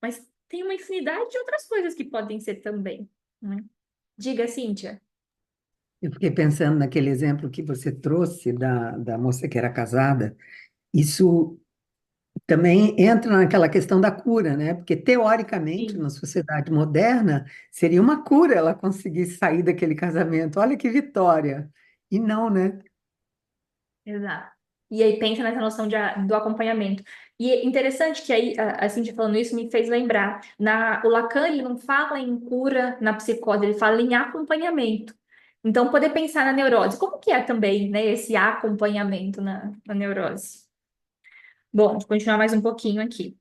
mas tem uma infinidade de outras coisas que podem ser também, né? Diga, Cíntia. Eu fiquei pensando naquele exemplo que você trouxe da moça que era casada. Isso também entra naquela questão da cura, né? Porque, teoricamente, Sim. na sociedade moderna, seria uma cura ela conseguir sair daquele casamento. Olha que vitória! E não, né? Exato. E aí pensa nessa noção do acompanhamento. E é interessante que aí, a Cíntia falando isso me fez lembrar, o Lacan, ele não fala em cura na psicose, ele fala em acompanhamento. Então, poder pensar na neurose, como que é também, né, esse acompanhamento na neurose? Bom, vou continuar mais um pouquinho aqui.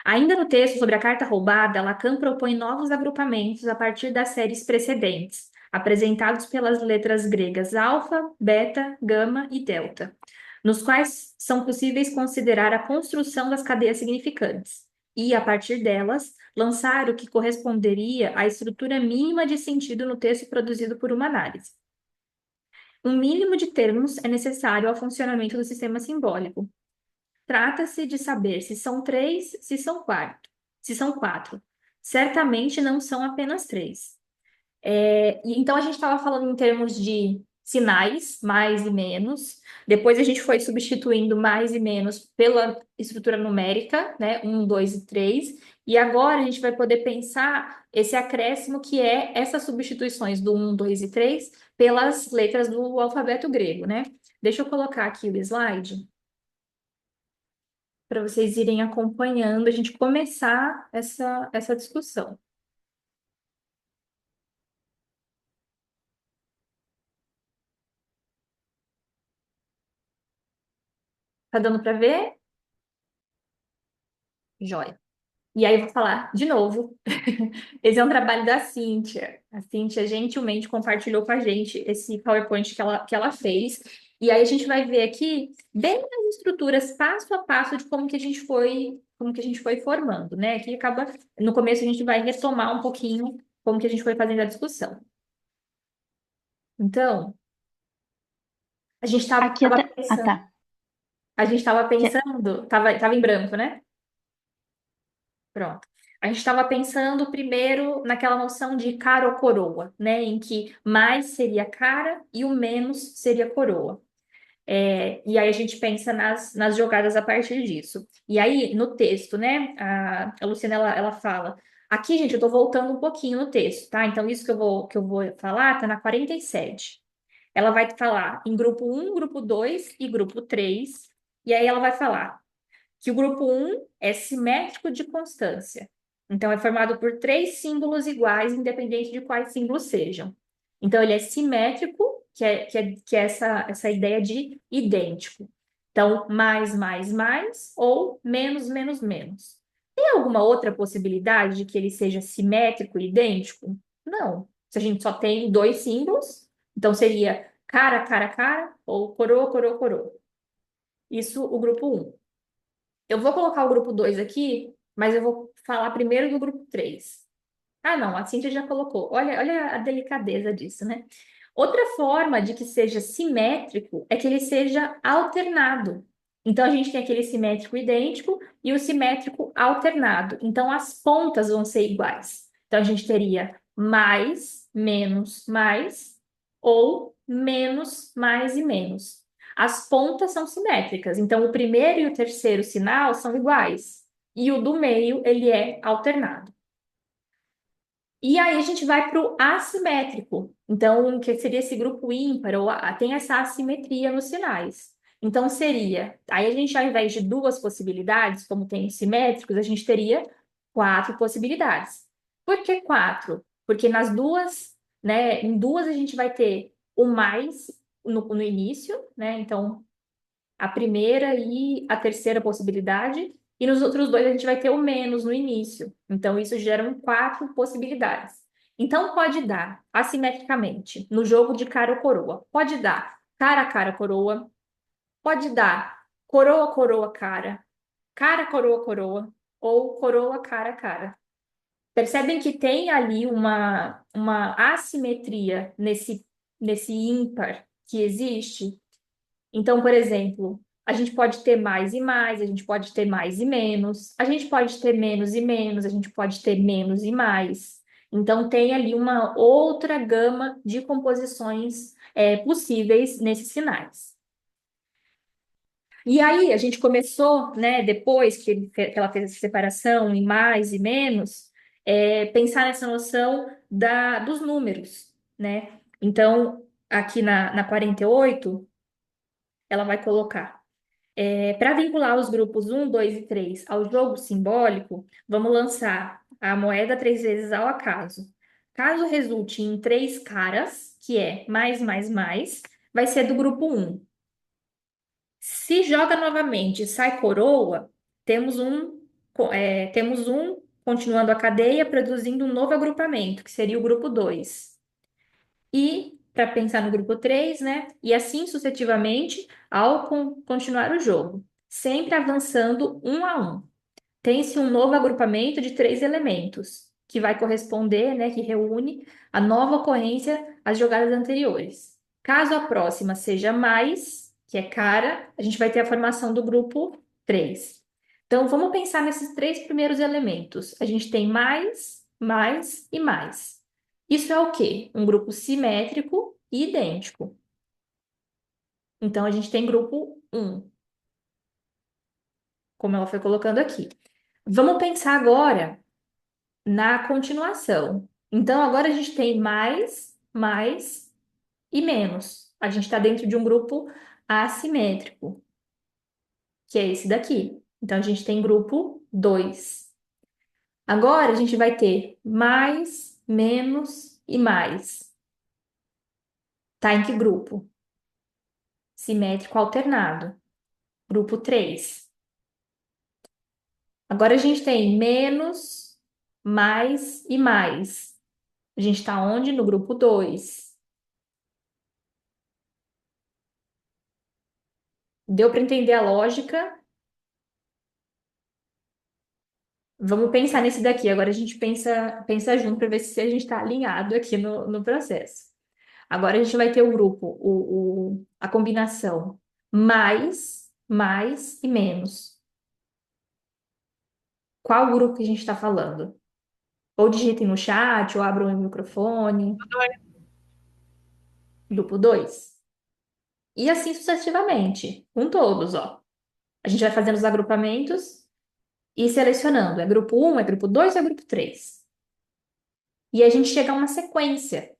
Ainda no texto sobre a carta roubada, Lacan propõe novos agrupamentos a partir das séries precedentes. apresentados pelas letras gregas alfa, beta, gama e delta, nos quais são possíveis considerar a construção das cadeias significantes e, a partir delas, lançar o que corresponderia à estrutura mínima de sentido no texto produzido por uma análise. Um mínimo de termos é necessário ao funcionamento do sistema simbólico. Trata-se de saber se são três, se são quatro. Se são quatro. Certamente não são apenas três. Então, a gente estava falando em termos de sinais, mais e menos. Depois, a gente foi substituindo mais e menos pela estrutura numérica, né? Um, dois e três. E agora, a gente vai poder pensar esse acréscimo que é essas substituições do um, dois e três pelas letras do alfabeto grego, né? Deixa eu colocar aqui o slide para vocês irem acompanhando, a gente começar essa discussão. Tá dando para ver? Joia. E aí eu vou falar de novo. Esse é um trabalho da Cíntia. A Cíntia gentilmente compartilhou com a gente esse PowerPoint que ela fez. E aí a gente vai ver aqui bem as estruturas passo a passo de como que a gente foi formando, né? Aqui acaba, no começo a gente vai retomar um pouquinho como que a gente foi fazendo a discussão. Então, a gente estava Aqui eu Ah, pensando, tá. a gente estava Que- pensando, tava em branco, né? Pronto. A gente estava pensando primeiro naquela noção de cara ou coroa, né? Em que mais seria cara e o menos seria coroa. E aí a gente pensa nas jogadas a partir disso. E aí, no texto, né? A Luciana, ela fala. Aqui, gente, eu estou voltando um pouquinho no texto, tá? Então, isso que eu vou falar está na 47. Ela vai falar em grupo um, grupo 2 e grupo 3. E aí ela vai falar que o grupo um é simétrico de constância. Então, é formado por três símbolos iguais, independente de quais símbolos sejam. Então, ele é simétrico, que é essa ideia de idêntico. Então, mais, ou menos, menos, menos. Tem alguma outra possibilidade de que ele seja simétrico e idêntico? Não. Se a gente só tem dois símbolos, então seria cara, cara, cara, ou coroa, coroa, coroa. Isso o grupo um. Eu vou colocar o grupo 2 aqui, mas eu vou falar primeiro do grupo 3. Ah, não, a Cíntia já colocou. Olha a delicadeza disso, né? Outra forma de que seja simétrico é que ele seja alternado. Então, a gente tem aquele simétrico idêntico e o simétrico alternado. Então, as pontas vão ser iguais. Então, a gente teria mais, ou menos, mais e menos. As pontas são simétricas. Então, o primeiro e o terceiro sinal são iguais. E o do meio, ele é alternado. E aí a gente vai para o assimétrico. Então, que seria esse grupo ímpar, tem essa assimetria nos sinais. Então, seria. Aí a gente, ao invés de duas possibilidades, como tem os simétricos, a gente teria quatro possibilidades. Por que quatro? Porque nas duas, né? Em duas a gente vai ter o mais no início, né? Então, a primeira e a terceira possibilidade, e nos outros dois a gente vai ter o menos no início. Então, isso geram quatro possibilidades. Então, pode dar assimetricamente no jogo de cara ou coroa. Pode dar cara, coroa. Pode dar coroa, coroa, cara, coroa, coroa. Ou coroa, cara. Percebem que tem ali uma assimetria nesse ímpar que existe? Então, por exemplo, a gente pode ter mais e mais, a gente pode ter mais e menos, a gente pode ter menos e menos, a gente pode ter menos e mais. Então, tem ali uma outra gama de composições possíveis nesses sinais. E aí, a gente começou, né, depois que ela fez essa separação em mais e menos, pensar nessa noção dos números, né? Então, aqui na 48 ela vai colocar. Para vincular os grupos um, 2 e 3 ao jogo simbólico, vamos lançar a moeda três vezes ao acaso. Caso resulte em três caras, que é mais, vai ser do grupo um. Se joga novamente e sai coroa, temos um continuando a cadeia, produzindo um novo agrupamento, que seria o grupo 2. e para pensar no grupo 3, né? E assim sucessivamente ao continuar o jogo, sempre avançando um a um. Tem-se um novo agrupamento de 3 elementos, que vai corresponder, né, que reúne a nova ocorrência às jogadas anteriores. Caso a próxima seja mais, que é cara, a gente vai ter a formação do grupo 3. Então, vamos pensar nesses 3 primeiros elementos. A gente tem mais, mais e mais. Isso é o quê? Um grupo simétrico e idêntico. Então, a gente tem grupo 1, como ela foi colocando aqui. Vamos pensar agora na continuação. Então, agora a gente tem mais, mais e menos. A gente está dentro de um grupo assimétrico, que é esse daqui. Então, a gente tem grupo 2. Agora, a gente vai ter mais, menos e mais. Tá em que grupo? Simétrico alternado. Grupo 3. Agora, a gente tem menos, mais e mais. A gente está onde? No grupo 2. Deu para entender a lógica? Vamos pensar nesse daqui. Agora a gente pensa junto para ver se a gente está alinhado aqui no processo. Agora a gente vai ter o grupo, a combinação mais, mais e menos. Qual grupo que a gente está falando? Ou digitem no chat, ou abram o microfone. Grupo 2. E assim sucessivamente, com todos, ó. A gente vai fazendo os agrupamentos e selecionando. É grupo 1, é grupo 2, é grupo 3. E a gente chega a uma sequência.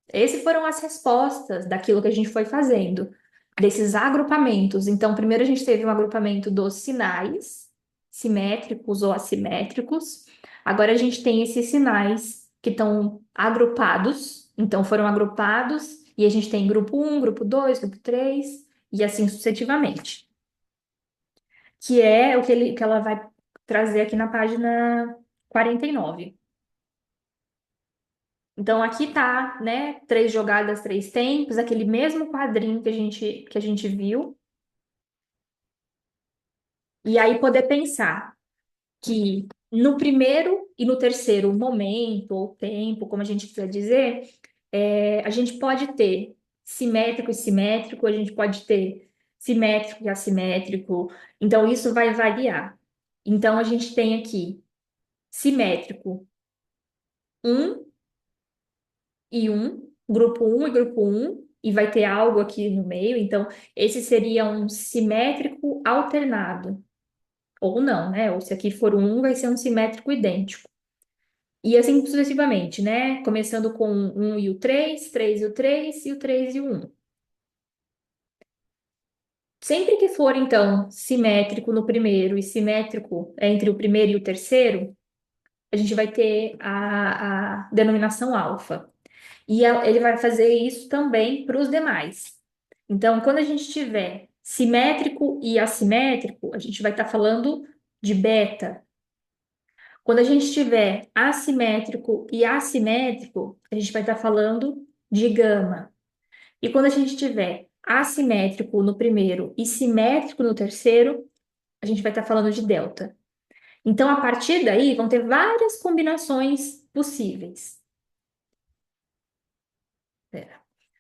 Essas foram as respostas daquilo que a gente foi fazendo, desses agrupamentos. Então, primeiro a gente teve um agrupamento dos sinais, simétricos ou assimétricos. Agora a gente tem esses sinais que estão agrupados. Então, foram agrupados e a gente tem grupo 1, grupo 2, grupo 3 e assim sucessivamente. Que é o que ela vai trazer aqui na página 49. Então, aqui tá, né? 3 jogadas, 3 tempos, aquele mesmo quadrinho que a gente viu. E aí poder pensar que no primeiro e no terceiro momento, ou tempo, como a gente quiser dizer, a gente pode ter simétrico e simétrico, a gente pode ter simétrico e assimétrico. Então, isso vai variar. Então, a gente tem aqui simétrico um e um, grupo um e grupo um, e vai ter algo aqui no meio. Então, esse seria um simétrico alternado. Ou não, né? Ou se aqui for um, vai ser um simétrico idêntico. E assim sucessivamente, né? Começando com um e o 3, 3 e o 3, e o 3 e o 1. Sempre que for, então, simétrico no primeiro e simétrico entre o primeiro e o terceiro, a gente vai ter a denominação alfa. E ele vai fazer isso também para os demais. Então, quando a gente tiver simétrico e assimétrico, a gente vai estar falando de beta. Quando a gente tiver assimétrico e assimétrico, a gente vai estar falando de gama. E quando a gente tiver assimétrico no primeiro e simétrico no terceiro, a gente vai estar falando de delta. Então, a partir daí, vão ter várias combinações possíveis.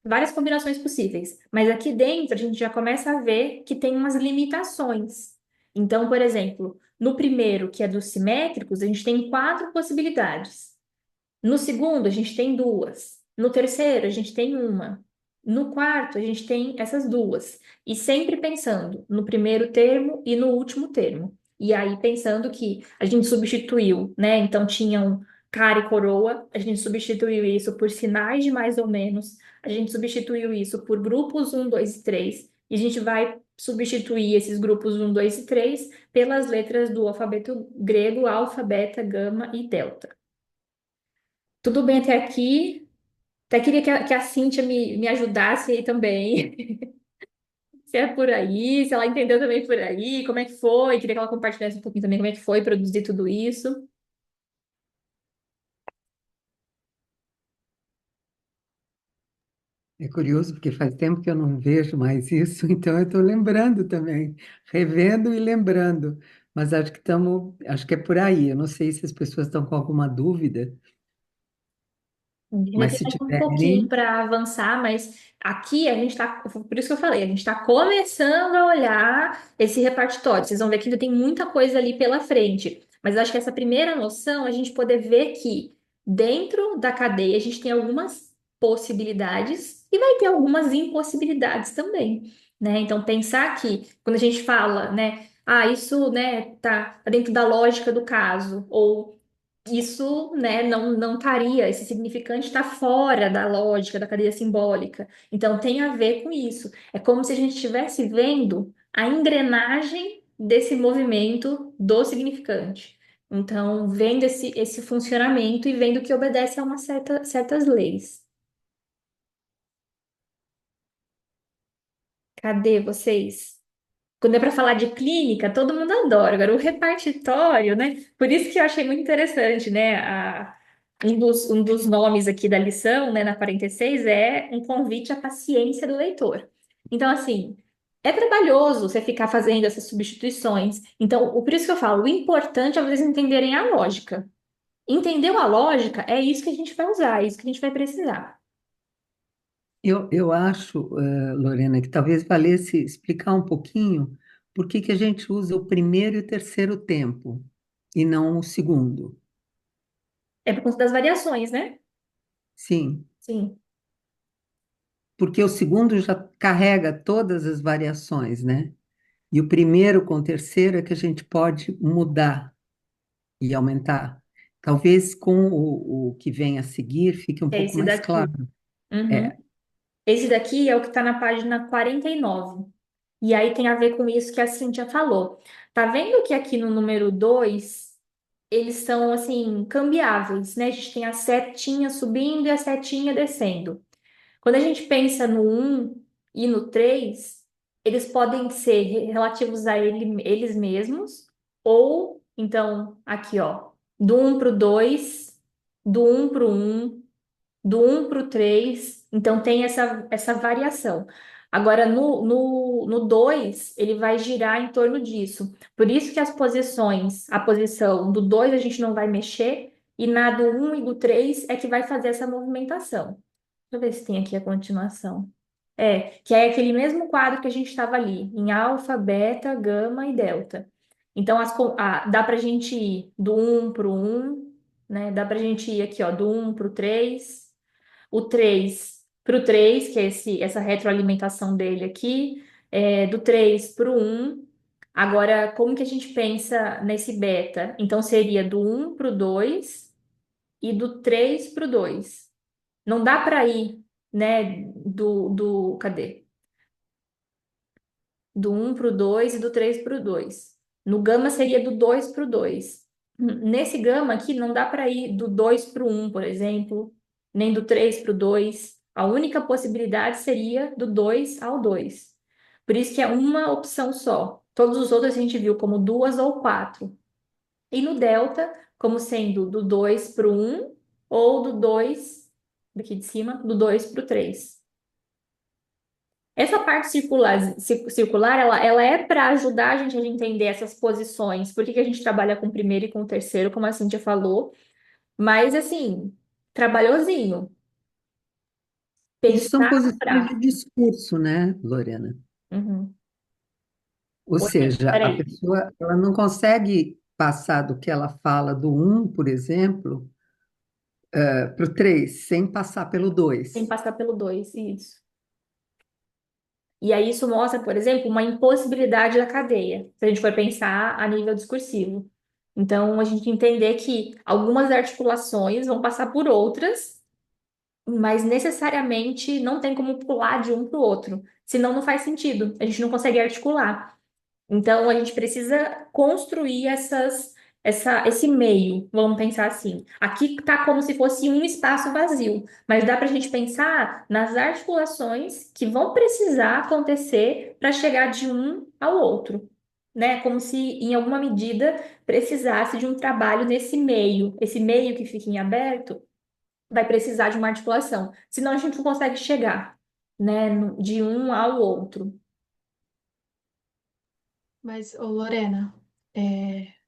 Várias combinações possíveis, mas aqui dentro a gente já começa a ver que tem umas limitações. Então, por exemplo, no primeiro, que é dos simétricos, a gente tem 4 possibilidades. No segundo, a gente tem 2. No terceiro, a gente tem uma. No quarto, a gente tem essas 2. E sempre pensando no primeiro termo e no último termo. E aí, pensando que a gente substituiu, né? Então, tinham cara e coroa, a gente substituiu isso por sinais de mais ou menos, a gente substituiu isso por grupos 1, 2 e 3, e a gente vai substituir esses grupos 1, 2 e 3 pelas letras do alfabeto grego, alfa, beta, gama e delta. Tudo bem até aqui? Até queria que a Cíntia me ajudasse aí também. Se é por aí, se ela entendeu também por aí, como é que foi? Queria que ela compartilhasse um pouquinho também como é que foi produzir tudo isso. É curioso porque faz tempo que eu não vejo mais isso, então eu estou lembrando também, revendo e lembrando. Mas acho que é por aí. Eu não sei se as pessoas estão com alguma dúvida, Ainda mas tem se mais um pouquinho tiverem, para avançar, mas aqui a gente está, por isso que eu falei, a gente está começando a olhar esse repartitório. Vocês vão ver que ainda tem muita coisa ali pela frente. Mas eu acho que essa primeira noção, a gente poder ver que dentro da cadeia a gente tem algumas possibilidades e vai ter algumas impossibilidades também, né? Então pensar que quando a gente fala, né, isso, né, tá dentro da lógica do caso, ou isso, né, não estaria, esse significante está fora da lógica da cadeia simbólica. Então, tem a ver com isso. É como se a gente estivesse vendo a engrenagem desse movimento do significante. Então, vendo esse funcionamento e vendo que obedece a certas leis. Cadê vocês? Quando é para falar de clínica, todo mundo adora. Agora, o repartitório, né? Por isso que eu achei muito interessante, né? Um dos nomes aqui da lição, né, na 46, é um convite à paciência do leitor. Então, assim, é trabalhoso você ficar fazendo essas substituições. Então, por isso que eu falo, o importante é vocês entenderem a lógica. Entendeu a lógica? É isso que a gente vai usar, é isso que a gente vai precisar. eu acho, Lorena, que talvez valesse explicar um pouquinho por que que a gente usa o primeiro e o terceiro tempo e não o segundo. É por conta das variações, né? Sim, Sim. porque o segundo já carrega todas as variações, né? E o primeiro com o terceiro é que a gente pode mudar e aumentar. Talvez com o que vem a seguir fique um É pouco esse mais daqui. claro. Uhum. É, Esse daqui é o que está na página 49. E aí tem a ver com isso que a Cíntia falou. Tá vendo que aqui no número 2 eles são assim, cambiáveis, né? A gente tem a setinha subindo e a setinha descendo. Quando a gente pensa no um e no 3 eles podem ser relativos a eles mesmos, ou então, aqui, ó, do um para o 2, do um para o 1, do um para o 3, então tem essa variação. Agora, no 2 ele vai girar em torno disso. Por isso que a posição do 2 a gente não vai mexer, e na do um e do 3 é que vai fazer essa movimentação. Deixa eu ver se tem aqui a continuação. Que é aquele mesmo quadro que a gente estava ali, em alfa, beta, gama e delta. Então, dá para a gente ir do um para o 1, né? Dá para a gente ir aqui, ó, do um para o 3, o 3 para o 3, que é essa retroalimentação dele aqui, do 3 para o 1. Agora, como que a gente pensa nesse beta? Então, seria do um para o 2 e do 3 para o 2. Não dá para ir, né, cadê? Do um para o 2 e do 3 para o 2. No gama seria do 2 para o 2. Nesse gama aqui não dá para ir do 2 para o 1, por exemplo, nem do 3 para o 2. A única possibilidade seria do 2 ao 2. Por isso que é uma opção só. Todos os outros a gente viu como duas ou quatro. E no delta, como sendo do 2 para o 1 ou do 2, daqui de cima, do 2 para o 3. Essa parte circular ela é para ajudar a gente entender essas posições. Por que que a gente trabalha com o primeiro e com o terceiro, como a Cíntia falou. Mas, assim, trabalhosinho. isso são Pensar posições de para. discurso, né, Lorena? Uhum. Ou Oi, seja, a peraí. pessoa ela não consegue passar do que ela fala do um, por exemplo, para o 3, sem passar pelo Tem que 2. passar pelo 2, isso. E aí isso mostra, por exemplo, uma impossibilidade da cadeia, se a gente for pensar a nível discursivo. Então, a gente entender que algumas articulações vão passar por outras, mas necessariamente não tem como pular de um para o outro, senão não faz sentido, a gente não consegue articular. Então, a gente precisa construir esse meio, vamos pensar assim. Aqui está como se fosse um espaço vazio, mas dá para a gente pensar nas articulações que vão precisar acontecer para chegar de um ao outro, né? Como se, em alguma medida, precisasse de um trabalho nesse meio. Esse meio que fica em aberto vai precisar de uma articulação, senão a gente não consegue chegar. né, de um ao outro. Mas, ô Lorena,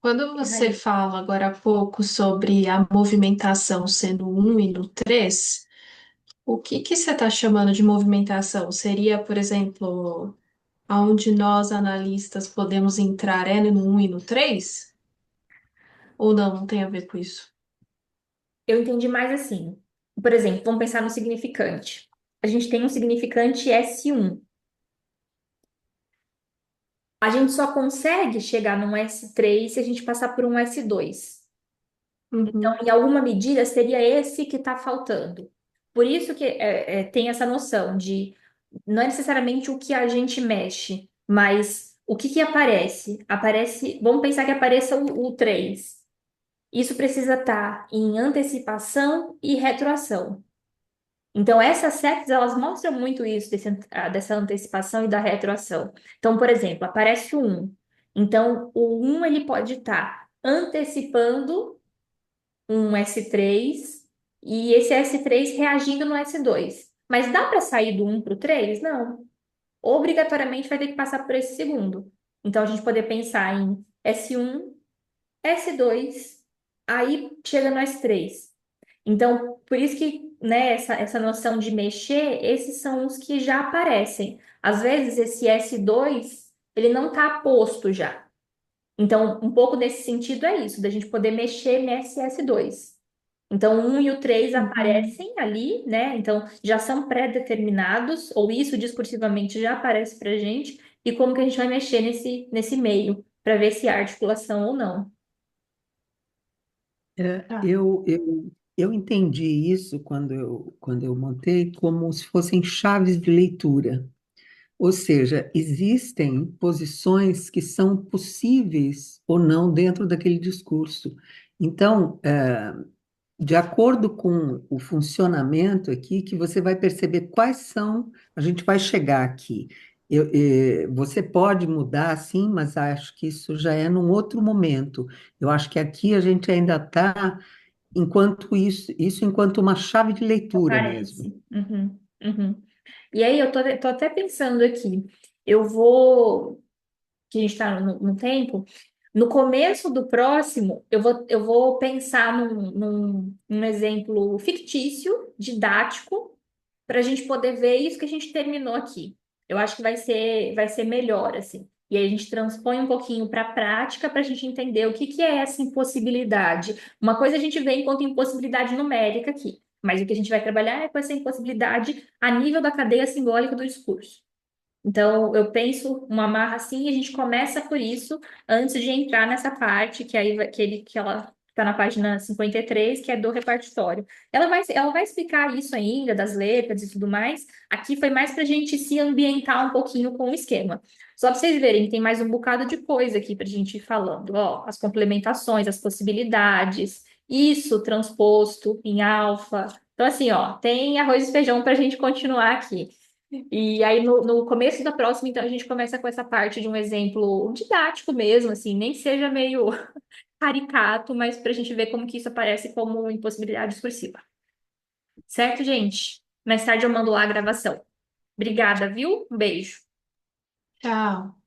quando você Aí, fala agora há pouco sobre a movimentação sendo um e no 3, o que que você está chamando de movimentação? Seria, por exemplo, aonde nós analistas podemos entrar no um e no 3? Ou não, não tem a ver com isso? eu entendi mais assim. Por exemplo, vamos pensar no significante. A gente tem um significante S1. A gente só consegue chegar num S3 se a gente passar por um S2. Então, Uhum, em alguma medida, seria esse que está faltando. Por isso que tem essa noção de não é necessariamente o que a gente mexe, mas o que que aparece. Aparece, vamos pensar que apareça o 3. Isso precisa estar em antecipação e retroação. Então, essas séries, elas mostram muito isso, dessa antecipação e da retroação. Então, por exemplo, aparece o 1. Então, o 1 ele pode estar antecipando um S3 e esse S3 reagindo no S2. Mas dá para sair do 1 para o 3? Não. Obrigatoriamente vai ter que passar por esse segundo. Então, a gente poder pensar em S1, S2, aí chega no S3. Então, por isso que, né, essa noção de mexer, esses são os que já aparecem. Às vezes, esse S2, ele não está posto já. Então, um pouco nesse sentido é isso, da gente poder mexer nesse S2. Então, o 1 e o 3 uhum. aparecem ali, né? Então, já são pré-determinados, ou isso discursivamente já aparece para a gente, e como que a gente vai mexer nesse meio, para ver se há articulação ou não. Tá. Eu entendi isso quando eu montei como se fossem chaves de leitura. Ou seja, existem posições que são possíveis ou não dentro daquele discurso. Então, de acordo com o funcionamento aqui, que você vai perceber quais são, a gente vai chegar aqui. Você pode mudar, sim, mas acho que isso já é num outro momento. Eu acho que aqui a gente ainda está enquanto isso enquanto uma chave de leitura mesmo. Aparece. Uhum, uhum. E aí, tô até pensando aqui, eu vou, que a gente está no tempo, no começo do próximo, eu vou pensar num exemplo fictício, didático, para a gente poder ver isso que a gente terminou aqui. Eu acho que vai ser melhor, assim. E aí a gente transpõe um pouquinho para a prática para a gente entender o que que é essa impossibilidade. Uma coisa a gente vê enquanto impossibilidade numérica aqui, mas o que a gente vai trabalhar é com essa impossibilidade a nível da cadeia simbólica do discurso. Então, eu penso uma amarra assim e a gente começa por isso antes de entrar nessa parte que aí que ela está na página 53, que é do repartitório. Ela vai explicar isso ainda, das letras e tudo mais. Aqui foi mais para a gente se ambientar um pouquinho com o esquema. Só para vocês verem, tem mais um bocado de coisa aqui para a gente ir falando. Ó, as complementações, as possibilidades, isso transposto em alfa. Então, assim, ó, tem arroz e feijão para a gente continuar aqui. E aí, no começo da próxima, então, a gente começa com essa parte de um exemplo didático mesmo, assim, nem seja meio caricato, mas para a gente ver como que isso aparece como impossibilidade discursiva. Certo, gente? Mais tarde eu mando lá a gravação. Obrigada, viu? Um beijo. Tchau.